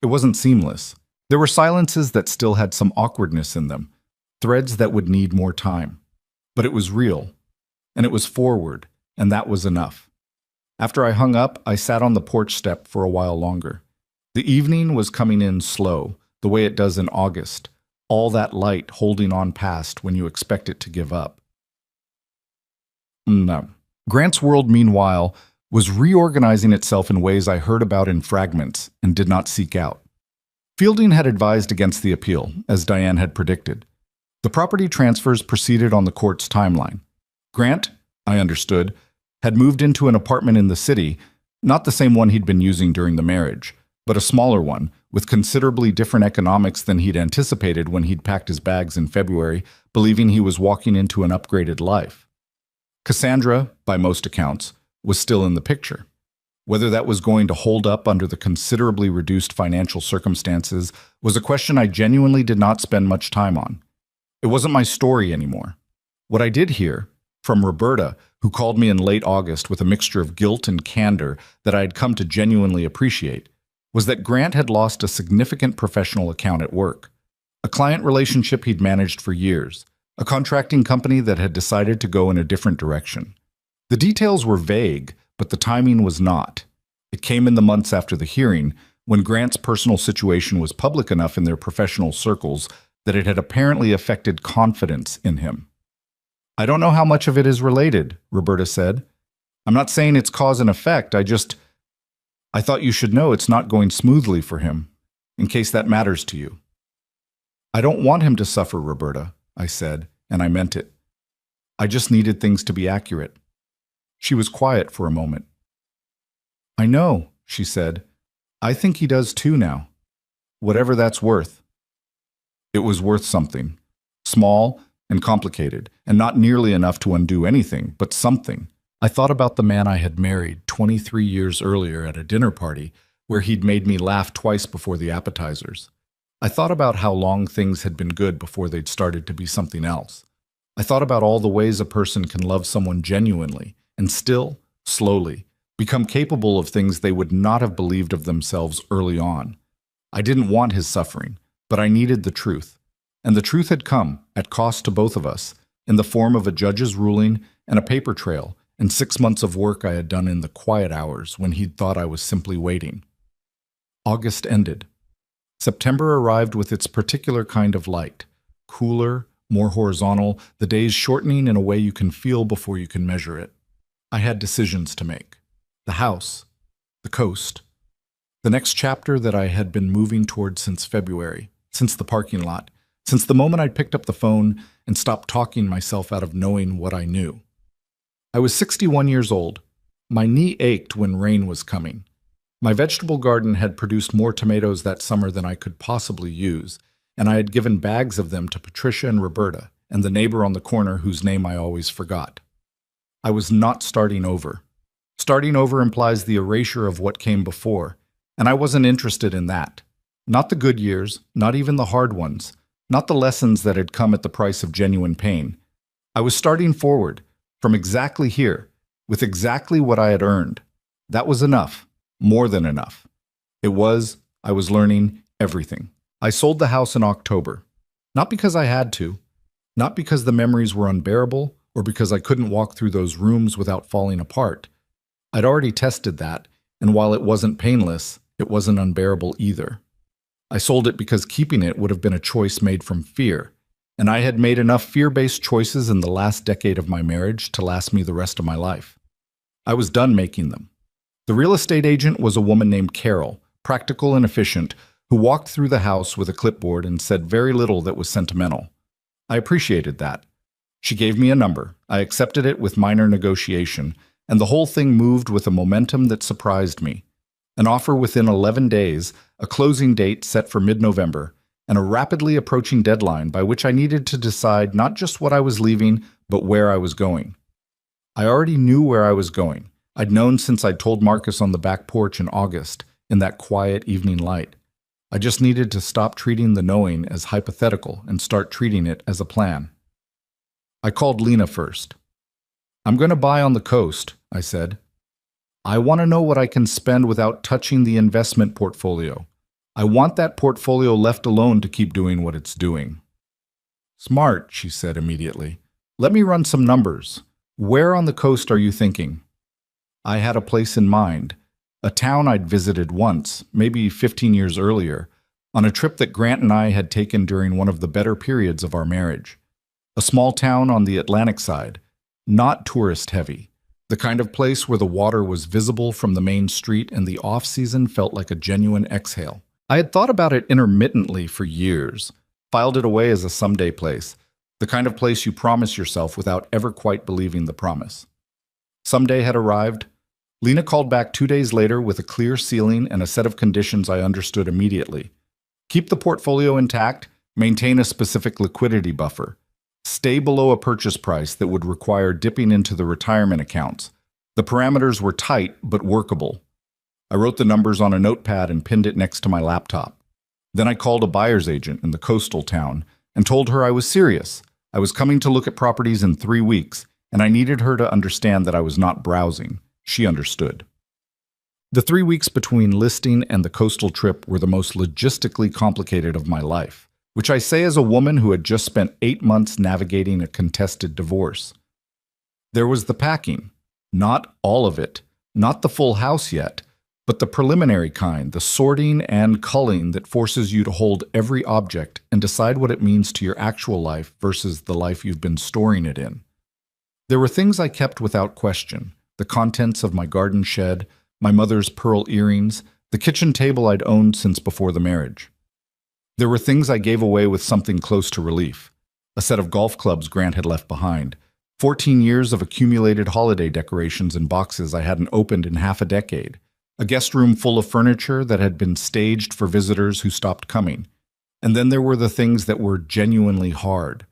It wasn't seamless. There were silences that still had some awkwardness in them, threads that would need more time. But it was real, and it was forward, and that was enough. After I hung up, I sat on the porch step for a while longer. The evening was coming in slow, the way it does in August, all that light holding on past when you expect it to give up. No. Grant's world, meanwhile, was reorganizing itself in ways I heard about in fragments and did not seek out. Fielding had advised against the appeal, as Diane had predicted. The property transfers proceeded on the court's timeline. Grant, I understood, had moved into an apartment in the city, not the same one he'd been using during the marriage, but a smaller one, with considerably different economics than he'd anticipated when he'd packed his bags in February, believing he was walking into an upgraded life. Cassandra, by most accounts, was still in the picture. Whether that was going to hold up under the considerably reduced financial circumstances was a question I genuinely did not spend much time on. It wasn't my story anymore. What I did hear, from Roberta, who called me in late August with a mixture of guilt and candor that I had come to genuinely appreciate, was that Grant had lost a significant professional account at work, a client relationship he'd managed for years, a contracting company that had decided to go in a different direction. The details were vague, but the timing was not. It came in the months after the hearing, when Grant's personal situation was public enough in their professional circles that it had apparently affected confidence in him. I don't know how much of it is related, Roberta said. I'm not saying it's cause and effect, I thought you should know it's not going smoothly for him, in case that matters to you. I don't want him to suffer, Roberta, I said, and I meant it. I just needed things to be accurate. She was quiet for a moment. I know, she said. I think he does too now. Whatever that's worth. It was worth something. Small and complicated, and not nearly enough to undo anything, but something. I thought about the man I had married 23 years earlier at a dinner party where he'd made me laugh twice before the appetizers. I thought about how long things had been good before they'd started to be something else. I thought about all the ways a person can love someone genuinely and still, slowly, become capable of things they would not have believed of themselves early on. I didn't want his suffering, but I needed the truth. And the truth had come, at cost to both of us, in the form of a judge's ruling and a paper trail, and 6 months of work I had done in the quiet hours when he'd thought I was simply waiting. August ended. September arrived with its particular kind of light, cooler, more horizontal, the days shortening in a way you can feel before you can measure it. I had decisions to make. The house, the coast, the next chapter that I had been moving toward since February, since the parking lot, since the moment I'd picked up the phone and stopped talking myself out of knowing what I knew. I was 61 years old. My knee ached when rain was coming. My vegetable garden had produced more tomatoes that summer than I could possibly use, and I had given bags of them to Patricia and Roberta, and the neighbor on the corner whose name I always forgot. I was not starting over. Starting over implies the erasure of what came before, and I wasn't interested in that. Not the good years, not even the hard ones, not the lessons that had come at the price of genuine pain. I was starting forward, from exactly here, with exactly what I had earned. That was enough, more than enough. I was learning everything. I sold the house in October. Not because I had to, not because the memories were unbearable, or because I couldn't walk through those rooms without falling apart. I'd already tested that, and while it wasn't painless, it wasn't unbearable either. I sold it because keeping it would have been a choice made from fear, and I had made enough fear-based choices in the last decade of my marriage to last me the rest of my life. I was done making them. The real estate agent was a woman named Carol, practical and efficient, who walked through the house with a clipboard and said very little that was sentimental. I appreciated that. She gave me a number. I accepted it with minor negotiation, and the whole thing moved with a momentum that surprised me. An offer within 11 days, a closing date set for mid-November, and a rapidly approaching deadline by which I needed to decide not just what I was leaving, but where I was going. I already knew where I was going. I'd known since I'd told Marcus on the back porch in August, in that quiet evening light. I just needed to stop treating the knowing as hypothetical and start treating it as a plan. I called Lena first. "I'm going to buy on the coast," I said. "I want to know what I can spend without touching the investment portfolio. I want that portfolio left alone to keep doing what it's doing." "Smart," she said immediately. "Let me run some numbers. Where on the coast are you thinking?" I had a place in mind, a town I'd visited once, maybe 15 years earlier, on a trip that Grant and I had taken during one of the better periods of our marriage. A small town on the Atlantic side, not tourist-heavy, the kind of place where the water was visible from the main street and the off-season felt like a genuine exhale. I had thought about it intermittently for years, filed it away as a someday place, the kind of place you promise yourself without ever quite believing the promise. Someday had arrived. Lena called back 2 days later with a clear ceiling and a set of conditions I understood immediately. Keep the portfolio intact, maintain a specific liquidity buffer, stay below a purchase price that would require dipping into the retirement accounts. The parameters were tight but workable. I wrote the numbers on a notepad and pinned it next to my laptop. Then I called a buyer's agent in the coastal town and told her I was serious. I was coming to look at properties in 3 weeks, and I needed her to understand that I was not browsing. She understood. The 3 weeks between listing and the coastal trip were the most logistically complicated of my life, which I say as a woman who had just spent 8 months navigating a contested divorce. There was the packing. Not all of it, not the full house yet, but the preliminary kind, the sorting and culling that forces you to hold every object and decide what it means to your actual life versus the life you've been storing it in. There were things I kept without question, the contents of my garden shed, my mother's pearl earrings, the kitchen table I'd owned since before the marriage. There were things I gave away with something close to relief, a set of golf clubs Grant had left behind, 14 years of accumulated holiday decorations in boxes I hadn't opened in half a decade, a guest room full of furniture that had been staged for visitors who stopped coming. And then there were the things that were genuinely hard.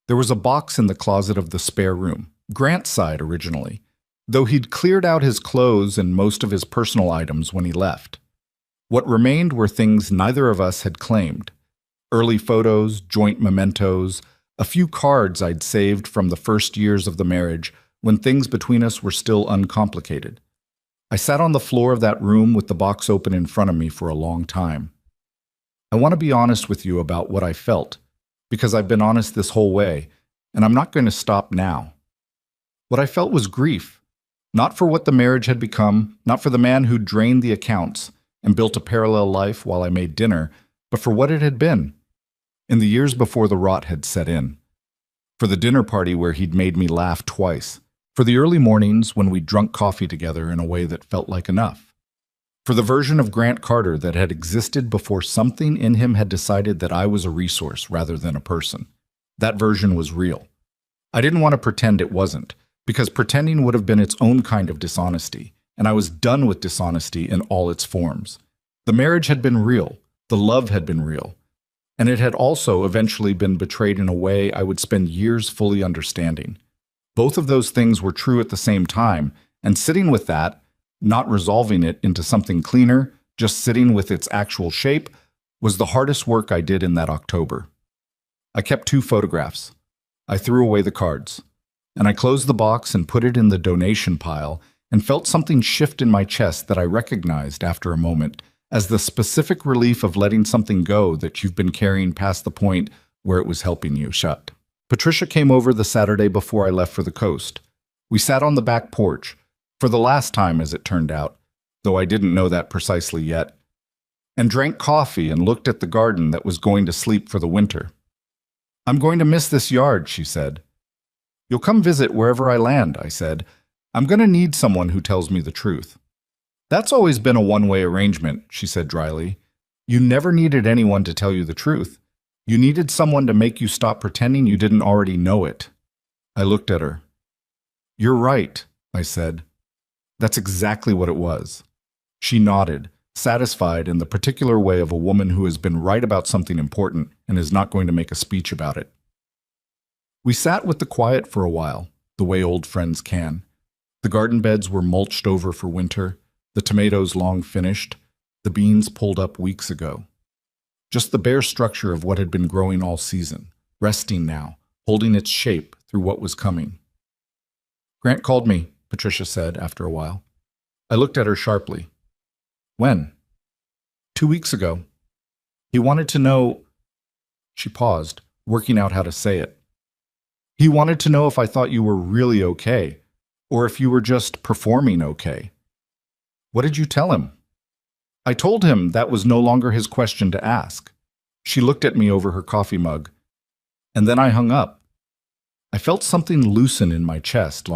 There was a box in the closet of the spare room, Grant's side originally, though he'd cleared out his clothes and most of his personal items when he left. What remained were things neither of us had claimed. Early photos, joint mementos, a few cards I'd saved from the first years of the marriage when things between us were still uncomplicated. I sat on the floor of that room with the box open in front of me for a long time. I want to be honest with you about what I felt, because I've been honest this whole way, and I'm not going to stop now. What I felt was grief, not for what the marriage had become, not for the man who drained the accounts and built a parallel life while I made dinner, but for what it had been, in the years before the rot had set in. For the dinner party where he'd made me laugh twice. For the early mornings when we drunk coffee together in a way that felt like enough. For the version of Grant Carter that had existed before something in him had decided that I was a resource rather than a person. That version was real. I didn't want to pretend it wasn't, because pretending would have been its own kind of dishonesty, and I was done with dishonesty in all its forms. The marriage had been real, the love had been real, and it had also eventually been betrayed in a way I would spend years fully understanding. Both of those things were true at the same time, and sitting with that, not resolving it into something cleaner, just sitting with its actual shape, was the hardest work I did in that October. I kept 2 photographs. I threw away the cards, and I closed the box and put it in the donation pile and felt something shift in my chest that I recognized after a moment as the specific relief of letting something go that you've been carrying past the point where it was helping you shut. Patricia came over the Saturday before I left for the coast. We sat on the back porch, for the last time as it turned out, though I didn't know that precisely yet, and drank coffee and looked at the garden that was going to sleep for the winter. "I'm going to miss this yard," she said. "You'll come visit wherever I land," I said. "I'm going to need someone who tells me the truth." "That's always been a one-way arrangement," she said dryly. "You never needed anyone to tell you the truth. You needed someone to make you stop pretending you didn't already know it." I looked at her. "You're right," I said. "That's exactly what it was." She nodded, satisfied in the particular way of a woman who has been right about something important and is not going to make a speech about it. We sat with the quiet for a while, the way old friends can. The garden beds were mulched over for winter, the tomatoes long finished, the beans pulled up weeks ago. Just the bare structure of what had been growing all season, resting now, holding its shape through what was coming. "Grant called me," Patricia said after a while. I looked at her sharply. "When?" "2 weeks ago. He wanted to know—" She paused, working out how to say it. "He wanted to know if I thought you were really okay, or if you were just performing okay." "What did you tell him?" "I told him that was no longer his question to ask." She looked at me over her coffee mug. And then I hung up. I felt something loosen in my chest,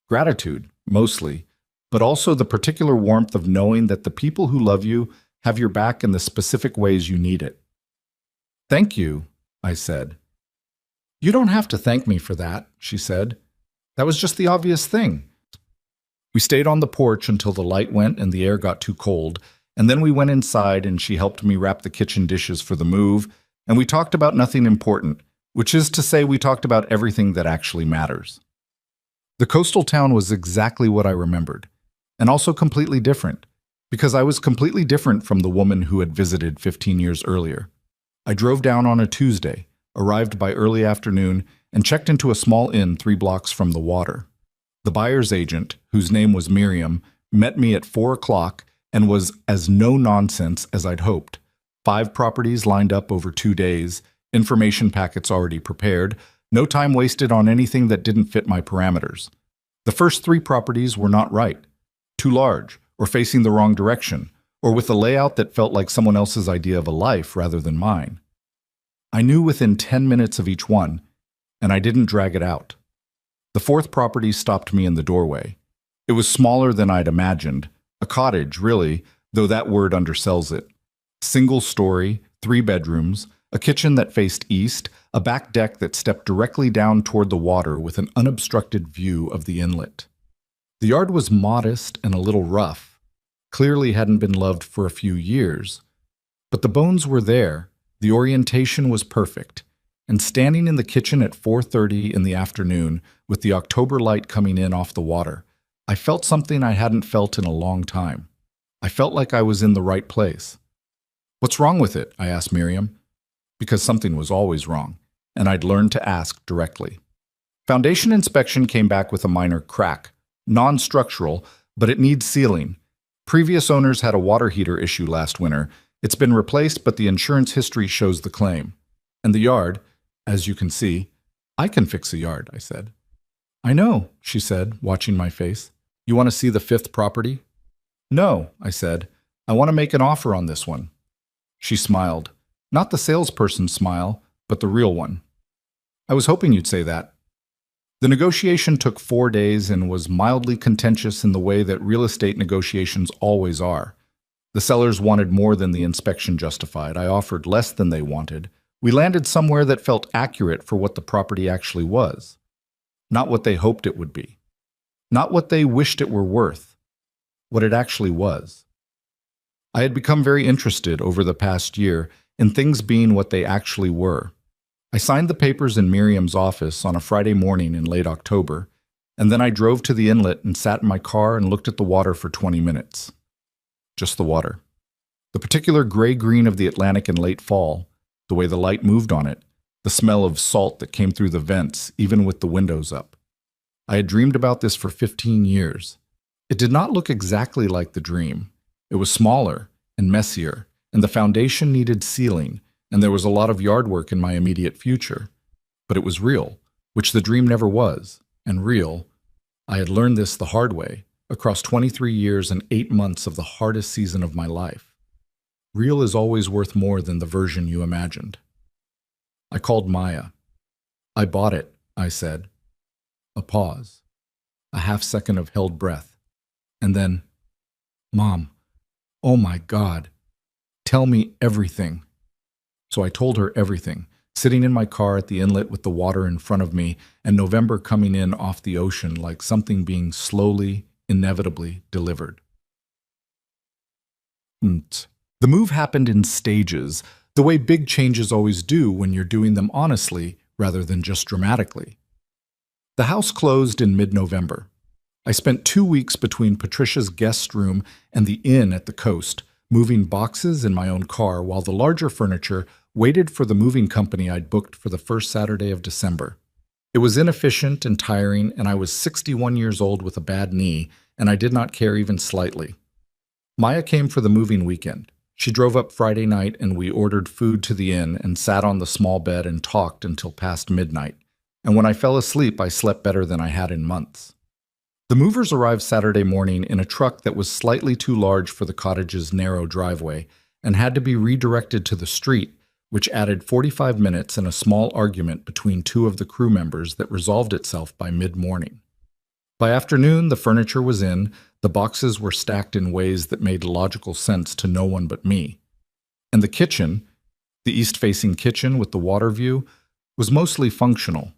gratitude, mostly, but also the particular warmth of knowing that the people who love you have your back in the specific ways you need it. "Thank you," I said. "You don't have to thank me for that," she said. "That was just the obvious thing." We stayed on the porch until the light went and the air got too cold, and then we went inside and she helped me wrap the kitchen dishes for the move, and we talked about nothing important, which is to say we talked about everything that actually matters. The coastal town was exactly what I remembered, and also completely different, because I was completely different from the woman who had visited 15 years earlier. I drove down on a Tuesday, arrived by early afternoon, and checked into a small inn 3 blocks from the water. The buyer's agent, whose name was Miriam, met me at 4 o'clock and was as no-nonsense as I'd hoped. 5 properties lined up over 2 days, information packets already prepared, no time wasted on anything that didn't fit my parameters. The first 3 properties were not right, too large, or facing the wrong direction, or with a layout that felt like someone else's idea of a life rather than mine. I knew within 10 minutes of each one, and I didn't drag it out. The 4th property stopped me in the doorway. It was smaller than I'd imagined, a cottage, really, though that word undersells it. Single story, 3 bedrooms, a kitchen that faced east, a back deck that stepped directly down toward the water with an unobstructed view of the inlet. The yard was modest and a little rough, clearly hadn't been loved for a few years. But the bones were there, the orientation was perfect, and standing in the kitchen at 4:30 in the afternoon, with the October light coming in off the water, I felt something I hadn't felt in a long time. I felt like I was in the right place. "What's wrong with it?" I asked Miriam, because something was always wrong, and I'd learned to ask directly. Foundation inspection came back with a minor crack, non-structural, but it needs sealing. Previous owners had a water heater issue last winter. It's been replaced, but the insurance history shows the claim. And the yard, as you can see, "I can fix a yard," I said. "I know," she said, watching my face. "You want to see the 5th property?" "No," I said. "I want to make an offer on this one." She smiled. Not the salesperson smile, but the real one. "I was hoping you'd say that." The negotiation took 4 days and was mildly contentious in the way that real estate negotiations always are. The sellers wanted more than the inspection justified. I offered less than they wanted. We landed somewhere that felt accurate for what the property actually was. Not what they hoped it would be. Not what they wished it were worth. what it actually was. I had become very interested over the past year in things being what they actually were. I signed the papers in Miriam's office on a Friday morning in late October, and then I drove to the inlet and sat in my car and looked at the water for 20 minutes. Just the water. The particular gray-green of the Atlantic in late fall, the way the light moved on it, the smell of salt that came through the vents, even with the windows up. I had dreamed about this for 15 years. It did not look exactly like the dream. It was smaller and messier, and the foundation needed sealing, and there was a lot of yard work in my immediate future. But it was real, which the dream never was, and real. I had learned this the hard way, across 23 years and 8 months of the hardest season of my life. Real is always worth more than the version you imagined. I called Maya. I bought it, I said. A pause. A half-second of held breath. And then, Mom, oh my God, tell me everything. So I told her everything, sitting in my car at the inlet with the water in front of me and November coming in off the ocean like something being slowly, inevitably delivered. The move happened in stages, the way big changes always do when you're doing them honestly rather than just dramatically. The house closed in mid-November. I spent 2 weeks between Patricia's guest room and the inn at the coast, moving boxes in my own car while the larger furniture waited for the moving company I'd booked for the first Saturday of December. It was inefficient and tiring, and I was 61 years old with a bad knee, and I did not care even slightly. Maya came for the moving weekend. She drove up Friday night, and we ordered food to the inn and sat on the small bed and talked until past midnight. And when I fell asleep, I slept better than I had in months. The movers arrived Saturday morning in a truck that was slightly too large for the cottage's narrow driveway and had to be redirected to the street, which added 45 minutes and a small argument between 2 of the crew members that resolved itself by mid-morning. By afternoon, the furniture was in, the boxes were stacked in ways that made logical sense to no one but me. And the kitchen, the east-facing kitchen with the water view, was mostly functional.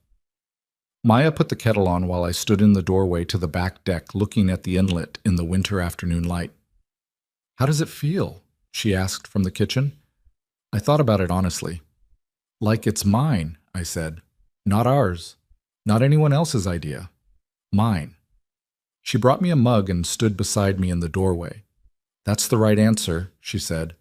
Maya put the kettle on while I stood in the doorway to the back deck looking at the inlet in the winter afternoon light. "How does it feel?" she asked from the kitchen. I thought about it honestly. "Like it's mine," I said. "Not ours. Not anyone else's idea. Mine." She brought me a mug and stood beside me in the doorway. "That's the right answer," she said.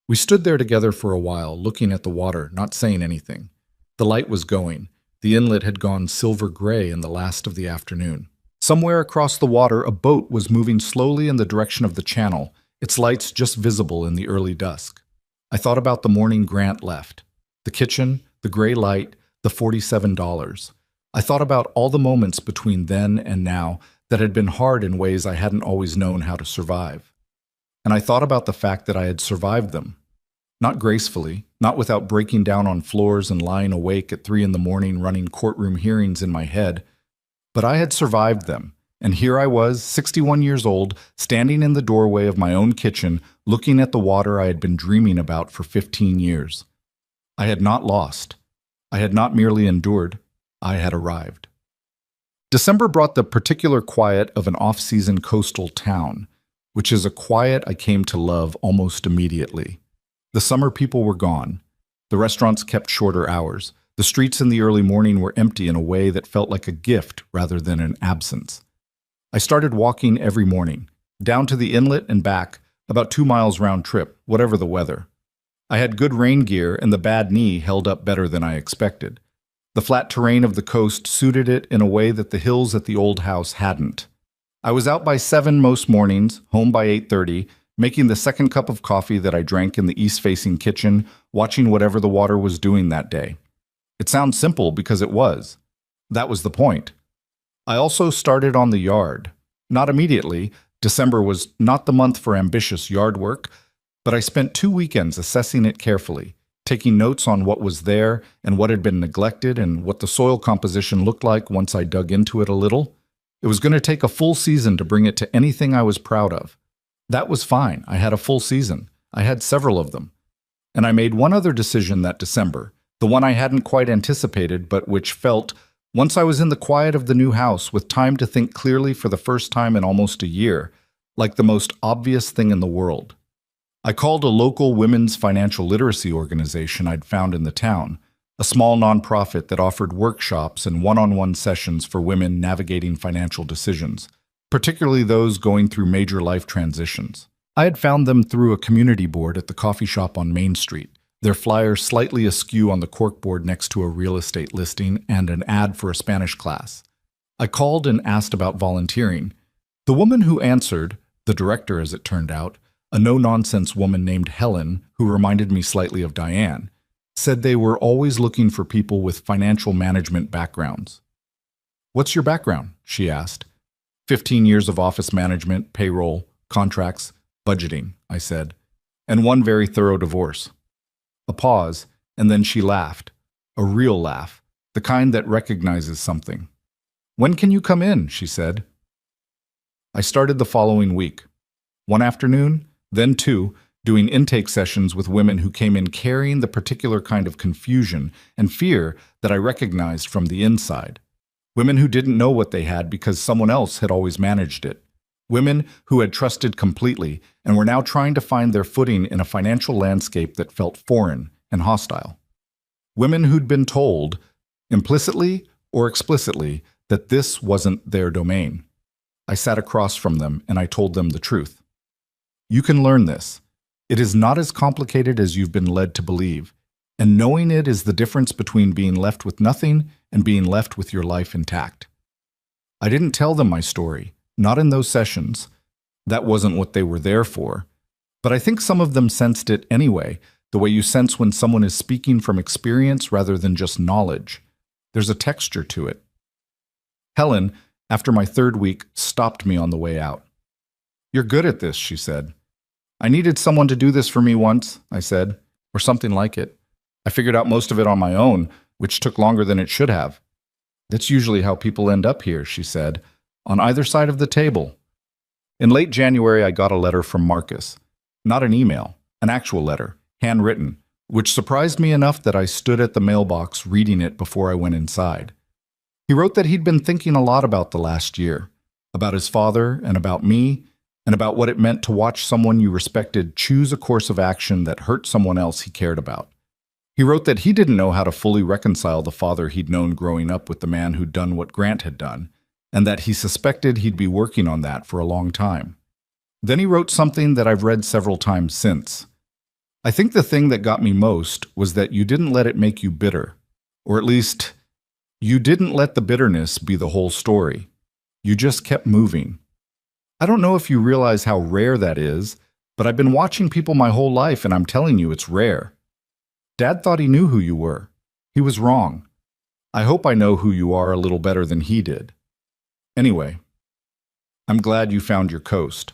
We stood there together for a while, looking at the water, not saying anything. The light was going. The inlet had gone silver gray in the last of the afternoon. Somewhere across the water, a boat was moving slowly in the direction of the channel, its lights just visible in the early dusk. I thought about the morning Grant left. The kitchen, the gray light, the $47. I thought about all the moments between then and now that had been hard in ways I hadn't always known how to survive. And I thought about the fact that I had survived them. Not gracefully, not without breaking down on floors and lying awake at 3 a.m. running courtroom hearings in my head, but I had survived them, and here I was, 61 years old, standing in the doorway of my own kitchen, looking at the water I had been dreaming about for 15 years. I had not lost. I had not merely endured. I had arrived. December brought the particular quiet of an off-season coastal town, which is a quiet I came to love almost immediately. The summer people were gone. The restaurants kept shorter hours. The streets in the early morning were empty in a way that felt like a gift rather than an absence. I started walking every morning, down to the inlet and back, about 2 miles round trip, whatever the weather. I had good rain gear, and the bad knee held up better than I expected. The flat terrain of the coast suited it in a way that the hills at the old house hadn't. I was out by 7 most mornings, home by 8:30, making the second cup of coffee that I drank in the east-facing kitchen, watching whatever the water was doing that day. It sounds simple because it was. That was the point. I also started on the yard. Not immediately. December was not the month for ambitious yard work, but I spent 2 weekends assessing it carefully, taking notes on what was there and what had been neglected and what the soil composition looked like once I dug into it a little. It was going to take a full season to bring it to anything I was proud of. That was fine. I had a full season. I had several of them. And I made one other decision that December, the one I hadn't quite anticipated, but which felt, once I was in the quiet of the new house with time to think clearly for the first time in almost a year, like the most obvious thing in the world. I called a local women's financial literacy organization I'd found in the town, a small nonprofit that offered workshops and one-on-one sessions for women navigating financial decisions, particularly those going through major life transitions. I had found them through a community board at the coffee shop on Main Street, their flyer slightly askew on the corkboard next to a real estate listing and an ad for a Spanish class. I called and asked about volunteering. The woman who answered, the director as it turned out, a no-nonsense woman named Helen, who reminded me slightly of Diane, said they were always looking for people with financial management backgrounds. "What's your background?" she asked. 15 years of office management, payroll, contracts, budgeting, I said, and one very thorough divorce. A pause, and then she laughed, a real laugh, the kind that recognizes something. "When can you come in?" she said. I started the following week. One afternoon, then two, doing intake sessions with women who came in carrying the particular kind of confusion and fear that I recognized from the inside. Women who didn't know what they had because someone else had always managed it. Women who had trusted completely and were now trying to find their footing in a financial landscape that felt foreign and hostile. Women who'd been told, implicitly or explicitly, that this wasn't their domain. I sat across from them and I told them the truth. You can learn this. It is not as complicated as you've been led to believe, and knowing it is the difference between being left with nothing and being left with your life intact. I didn't tell them my story. Not in those sessions. That wasn't what they were there for. But I think some of them sensed it anyway, the way you sense when someone is speaking from experience rather than just knowledge. There's a texture to it. Helen, after my third week, stopped me on the way out. "You're good at this," she said. "I needed someone to do this for me once," I said, or something like it. I figured out most of it on my own, which took longer than it should have. "That's usually how people end up here," she said, "on either side of the table." In late January, I got a letter from Marcus. Not an email, an actual letter, handwritten, which surprised me enough that I stood at the mailbox reading it before I went inside. He wrote that he'd been thinking a lot about the last year, about his father and about me, and about what it meant to watch someone you respected choose a course of action that hurt someone else he cared about. He wrote that he didn't know how to fully reconcile the father he'd known growing up with the man who'd done what Grant had done, and that he suspected he'd be working on that for a long time. Then he wrote something that I've read several times since. I think the thing that got me most was that you didn't let it make you bitter, or at least, you didn't let the bitterness be the whole story. You just kept moving. I don't know if you realize how rare that is, but I've been watching people my whole life and I'm telling you it's rare. Dad thought he knew who you were. He was wrong. I hope I know who you are a little better than he did. Anyway, I'm glad you found your coast.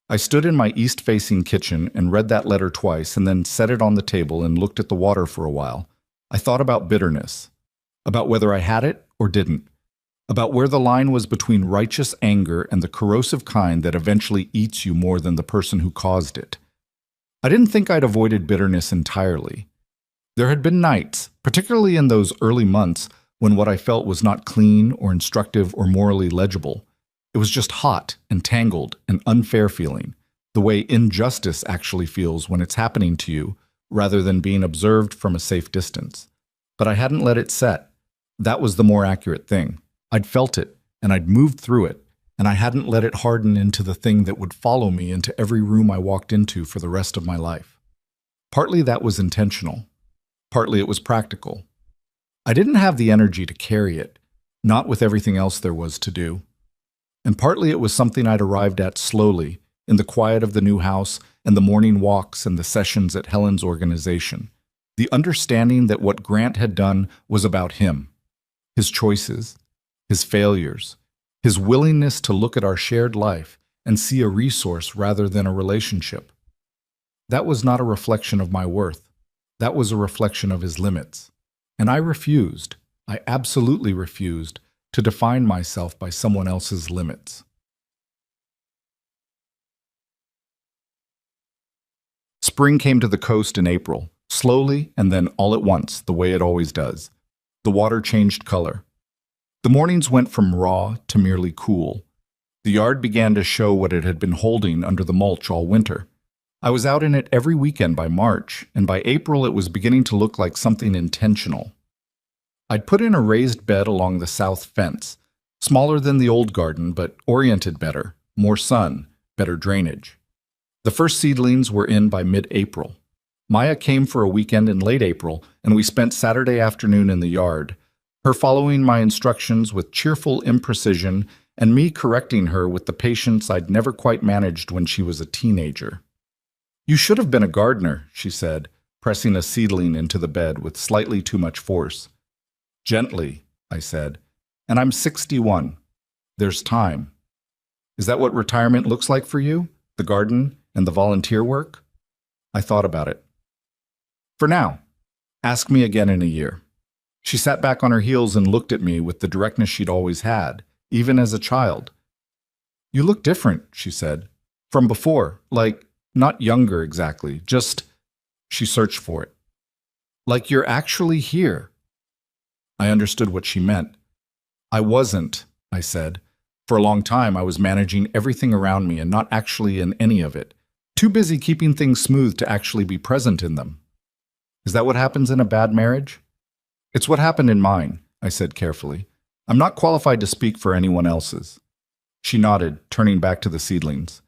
I stood in my east-facing kitchen and read that letter twice and then set it on the table and looked at the water for a while. I thought about bitterness, about whether I had it or didn't, about where the line was between righteous anger and the corrosive kind that eventually eats you more than the person who caused it. I didn't think I'd avoided bitterness entirely. There had been nights, particularly in those early months, when what I felt was not clean or instructive or morally legible. It was just hot and tangled and unfair feeling, the way injustice actually feels when it's happening to you, rather than being observed from a safe distance. But I hadn't let it set. That was the more accurate thing. I'd felt it, and I'd moved through it, and I hadn't let it harden into the thing that would follow me into every room I walked into for the rest of my life. Partly that was intentional. Partly it was practical. I didn't have the energy to carry it, not with everything else there was to do. And partly it was something I'd arrived at slowly, in the quiet of the new house and the morning walks and the sessions at Helen's organization. The understanding that what Grant had done was about him, his choices, his failures, his willingness to look at our shared life and see a resource rather than a relationship. That was not a reflection of my worth. That was a reflection of his limits. And I refused, I absolutely refused, to define myself by someone else's limits. Spring came to the coast in April, slowly and then all at once, the way it always does. The water changed color. The mornings went from raw to merely cool. The yard began to show what it had been holding under the mulch all winter. I was out in it every weekend by March, and by April it was beginning to look like something intentional. I'd put in a raised bed along the south fence, smaller than the old garden, but oriented better, more sun, better drainage. The first seedlings were in by mid-April. Maya came for a weekend in late April, and we spent Saturday afternoon in the yard, her following my instructions with cheerful imprecision and me correcting her with the patience I'd never quite managed when she was a teenager. "You should have been a gardener," she said, pressing a seedling into the bed with slightly too much force. "Gently," I said, "and I'm 61. There's time." "Is that what retirement looks like for you? The garden and the volunteer work?" I thought about it. "For now. Ask me again in a year." She sat back on her heels and looked at me with the directness she'd always had, even as a child. "You look different," she said, "from before, like not younger exactly, just—" She searched for it. "Like you're actually here." I understood what she meant. "I wasn't," I said. "For a long time I was managing everything around me and not actually in any of it. Too busy keeping things smooth to actually be present in them." "Is that what happens in a bad marriage?" "It's what happened in mine," I said carefully. "I'm not qualified to speak for anyone else's." She nodded, turning back to the seedlings.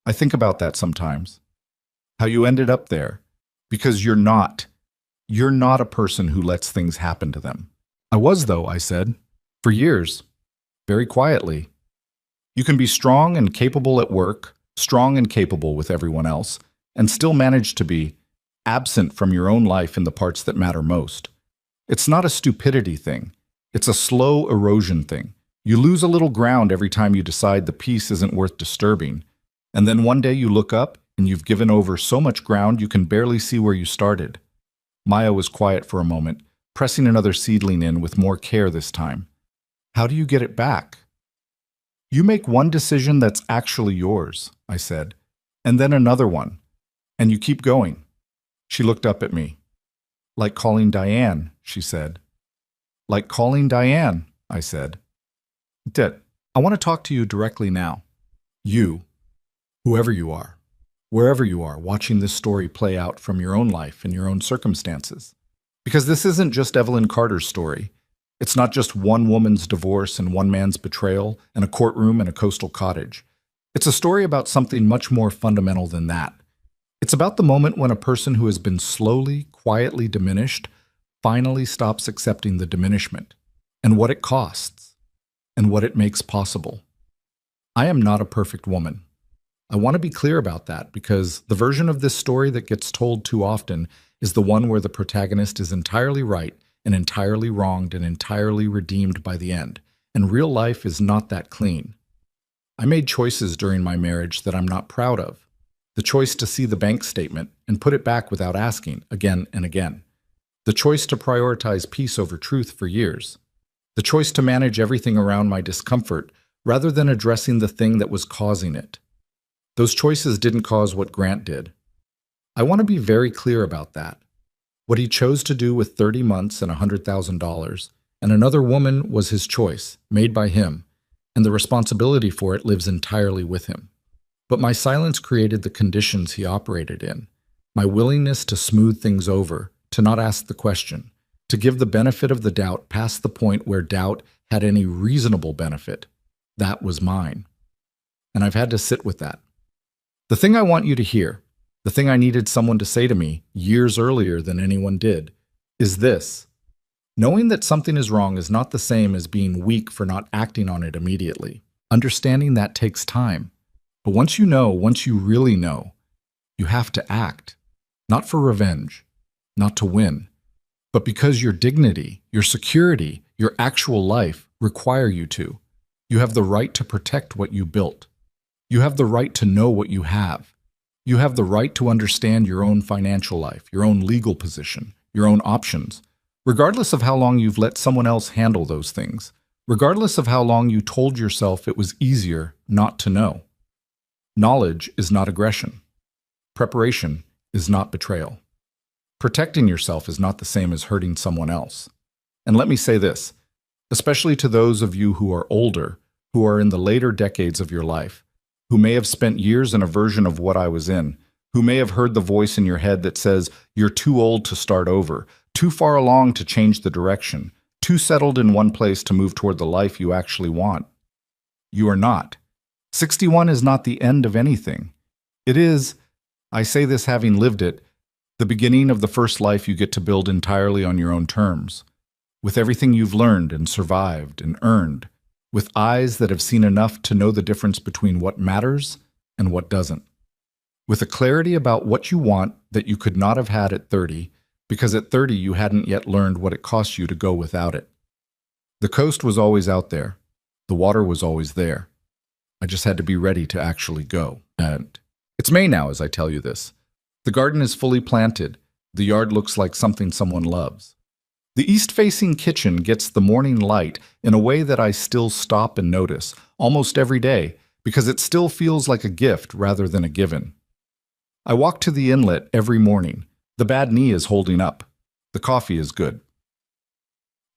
"I think about that sometimes. How you ended up there. Because you're not a person who lets things happen to them." "I was, though," I said. "For years. Very quietly. You can be strong and capable at work, strong and capable with everyone else, and still manage to be absent from your own life in the parts that matter most. It's not a stupidity thing. It's a slow erosion thing. You lose a little ground every time you decide the piece isn't worth disturbing, and then one day you look up and you've given over so much ground you can barely see where you started." Maya was quiet for a moment, pressing another seedling in with more care this time. "How do you get it back?" "You make one decision that's actually yours," I said, "and then another one, and you keep going." She looked up at me. "Like calling Diane," she said. "Like calling Diane," I said. "Dit, I want to talk to you directly now. You, whoever you are, wherever you are, watching this story play out from your own life and your own circumstances. Because this isn't just Evelyn Carter's story. It's not just one woman's divorce and one man's betrayal and a courtroom and a coastal cottage. It's a story about something much more fundamental than that. It's about the moment when a person who has been slowly, quietly diminished finally stops accepting the diminishment, and what it costs, and what it makes possible. I am not a perfect woman. I want to be clear about that because the version of this story that gets told too often is the one where the protagonist is entirely right and entirely wronged and entirely redeemed by the end, and real life is not that clean. I made choices during my marriage that I'm not proud of. The choice to see the bank statement and put it back without asking, again and again. The choice to prioritize peace over truth for years. The choice to manage everything around my discomfort rather than addressing the thing that was causing it. Those choices didn't cause what Grant did. I want to be very clear about that. What he chose to do with 30 months and $100,000 and another woman was his choice, made by him, and the responsibility for it lives entirely with him. But my silence created the conditions he operated in. My willingness to smooth things over, to not ask the question, to give the benefit of the doubt past the point where doubt had any reasonable benefit, that was mine. And I've had to sit with that. The thing I want you to hear, the thing I needed someone to say to me years earlier than anyone did, is this. Knowing that something is wrong is not the same as being weak for not acting on it immediately. Understanding that takes time. But once you really know, you have to act. Not for revenge, not to win, but because your dignity, your security, your actual life require you to. You have the right to protect what you built. You have the right to know what you have. You have the right to understand your own financial life, your own legal position, your own options, regardless of how long you've let someone else handle those things, regardless of how long you told yourself it was easier not to know. Knowledge is not aggression. Preparation is not betrayal. Protecting yourself is not the same as hurting someone else. And let me say this, especially to those of you who are older, who are in the later decades of your life, who may have spent years in a version of what I was in, who may have heard the voice in your head that says you're too old to start over, too far along to change the direction, too settled in one place to move toward the life you actually want. You are not. 61 is not the end of anything. It is, I say this having lived it, the beginning of the first life you get to build entirely on your own terms, with everything you've learned and survived and earned, with eyes that have seen enough to know the difference between what matters and what doesn't, with a clarity about what you want that you could not have had at 30, because at 30 you hadn't yet learned what it cost you to go without it. The coast was always out there. The water was always there. I just had to be ready to actually go. And it's May now as I tell you this. The garden is fully planted. The yard looks like something someone loves. The east-facing kitchen gets the morning light in a way that I still stop and notice almost every day because it still feels like a gift rather than a given. I walk to the inlet every morning. The bad knee is holding up. The coffee is good.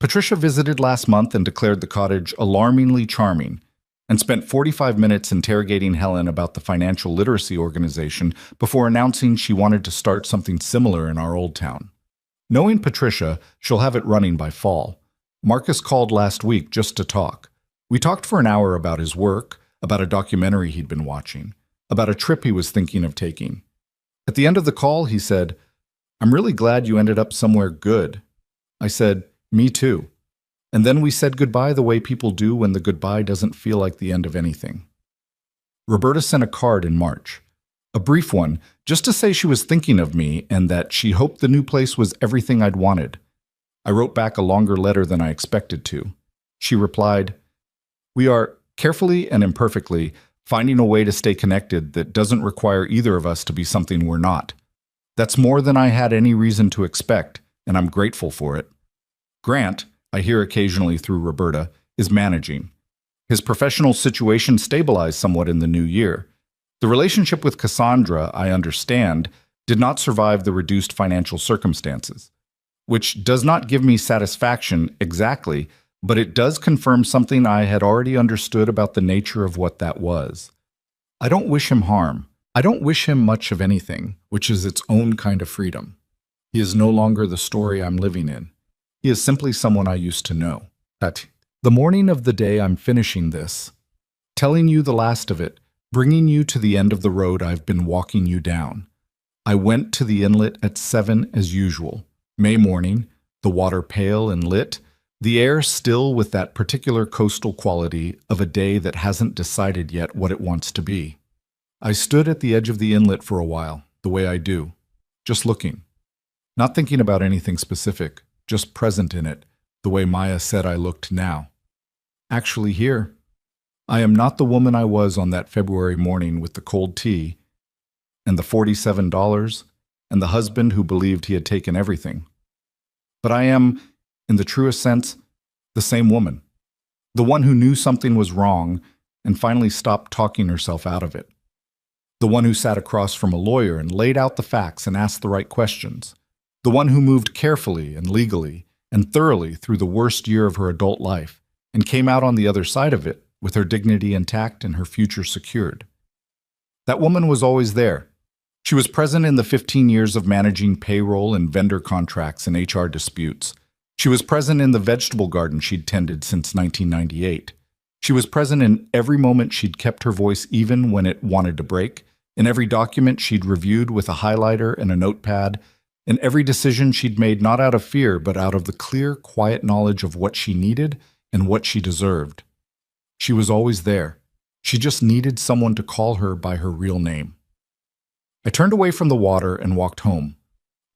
Patricia visited last month and declared the cottage alarmingly charming, and spent 45 minutes interrogating Helen about the financial literacy organization before announcing she wanted to start something similar in our old town. Knowing Patricia, she'll have it running by fall. Marcus called last week just to talk. We talked for an hour about his work, about a documentary he'd been watching, about a trip he was thinking of taking. At the end of the call, he said, "I'm really glad you ended up somewhere good." I said, "Me too." And then we said goodbye the way people do when the goodbye doesn't feel like the end of anything. Roberta sent a card in March. A brief one, just to say she was thinking of me and that she hoped the new place was everything I'd wanted. I wrote back a longer letter than I expected to. She replied, "We are, carefully and imperfectly, finding a way to stay connected that doesn't require either of us to be something we're not. That's more than I had any reason to expect, and I'm grateful for it. Grant," I hear occasionally through Roberta, "is managing. His professional situation stabilized somewhat in the new year. The relationship with Cassandra, I understand, did not survive the reduced financial circumstances, which does not give me satisfaction exactly, but it does confirm something I had already understood about the nature of what that was. I don't wish him harm. I don't wish him much of anything, which is its own kind of freedom. He is no longer the story I'm living in. He is simply someone I used to know. The morning of the day I'm finishing this, telling you the last of it, bringing you to the end of the road I've been walking you down. I went to the inlet at 7 as usual. May morning, the water pale and lit, the air still with that particular coastal quality of a day that hasn't decided yet what it wants to be. I stood at the edge of the inlet for a while, the way I do, just looking, not thinking about anything specific, just present in it, the way Maya said I looked now. Actually here, I am not the woman I was on that February morning with the cold tea and the $47 and the husband who believed he had taken everything. But I am, in the truest sense, the same woman, the one who knew something was wrong and finally stopped talking herself out of it, the one who sat across from a lawyer and laid out the facts and asked the right questions, the one who moved carefully and legally and thoroughly through the worst year of her adult life and came out on the other side of it with her dignity intact and her future secured. That woman was always there. She was present in the 15 years of managing payroll and vendor contracts and HR disputes. She was present in the vegetable garden she'd tended since 1998. She was present in every moment she'd kept her voice even when it wanted to break, in every document she'd reviewed with a highlighter and a notepad, in every decision she'd made not out of fear but out of the clear, quiet knowledge of what she needed and what she deserved. She was always there. She just needed someone to call her by her real name. I turned away from the water and walked home.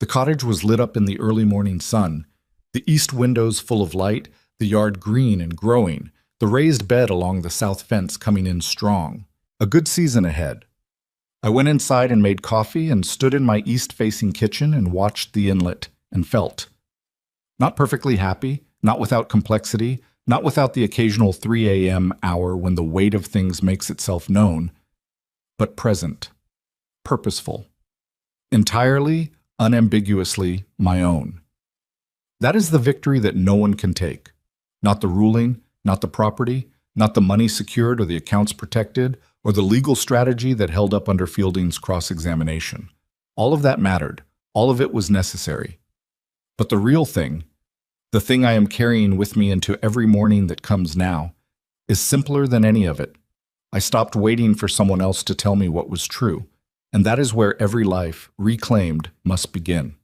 The cottage was lit up in the early morning sun, the east windows full of light, the yard green and growing, the raised bed along the south fence coming in strong. A good season ahead. I went inside and made coffee and stood in my east-facing kitchen and watched the inlet and felt. Not perfectly happy, not without complexity, not without the occasional 3 a.m. hour when the weight of things makes itself known, but present, purposeful, entirely, unambiguously my own. That is the victory that no one can take. Not the ruling, not the property, Not the money secured or the accounts protected or the legal strategy that held up under Fielding's cross-examination. All of that mattered. All of it was necessary. But the real thing, the thing I am carrying with me into every morning that comes now, is simpler than any of it. I stopped waiting for someone else to tell me what was true, and that is where every life, reclaimed, must begin.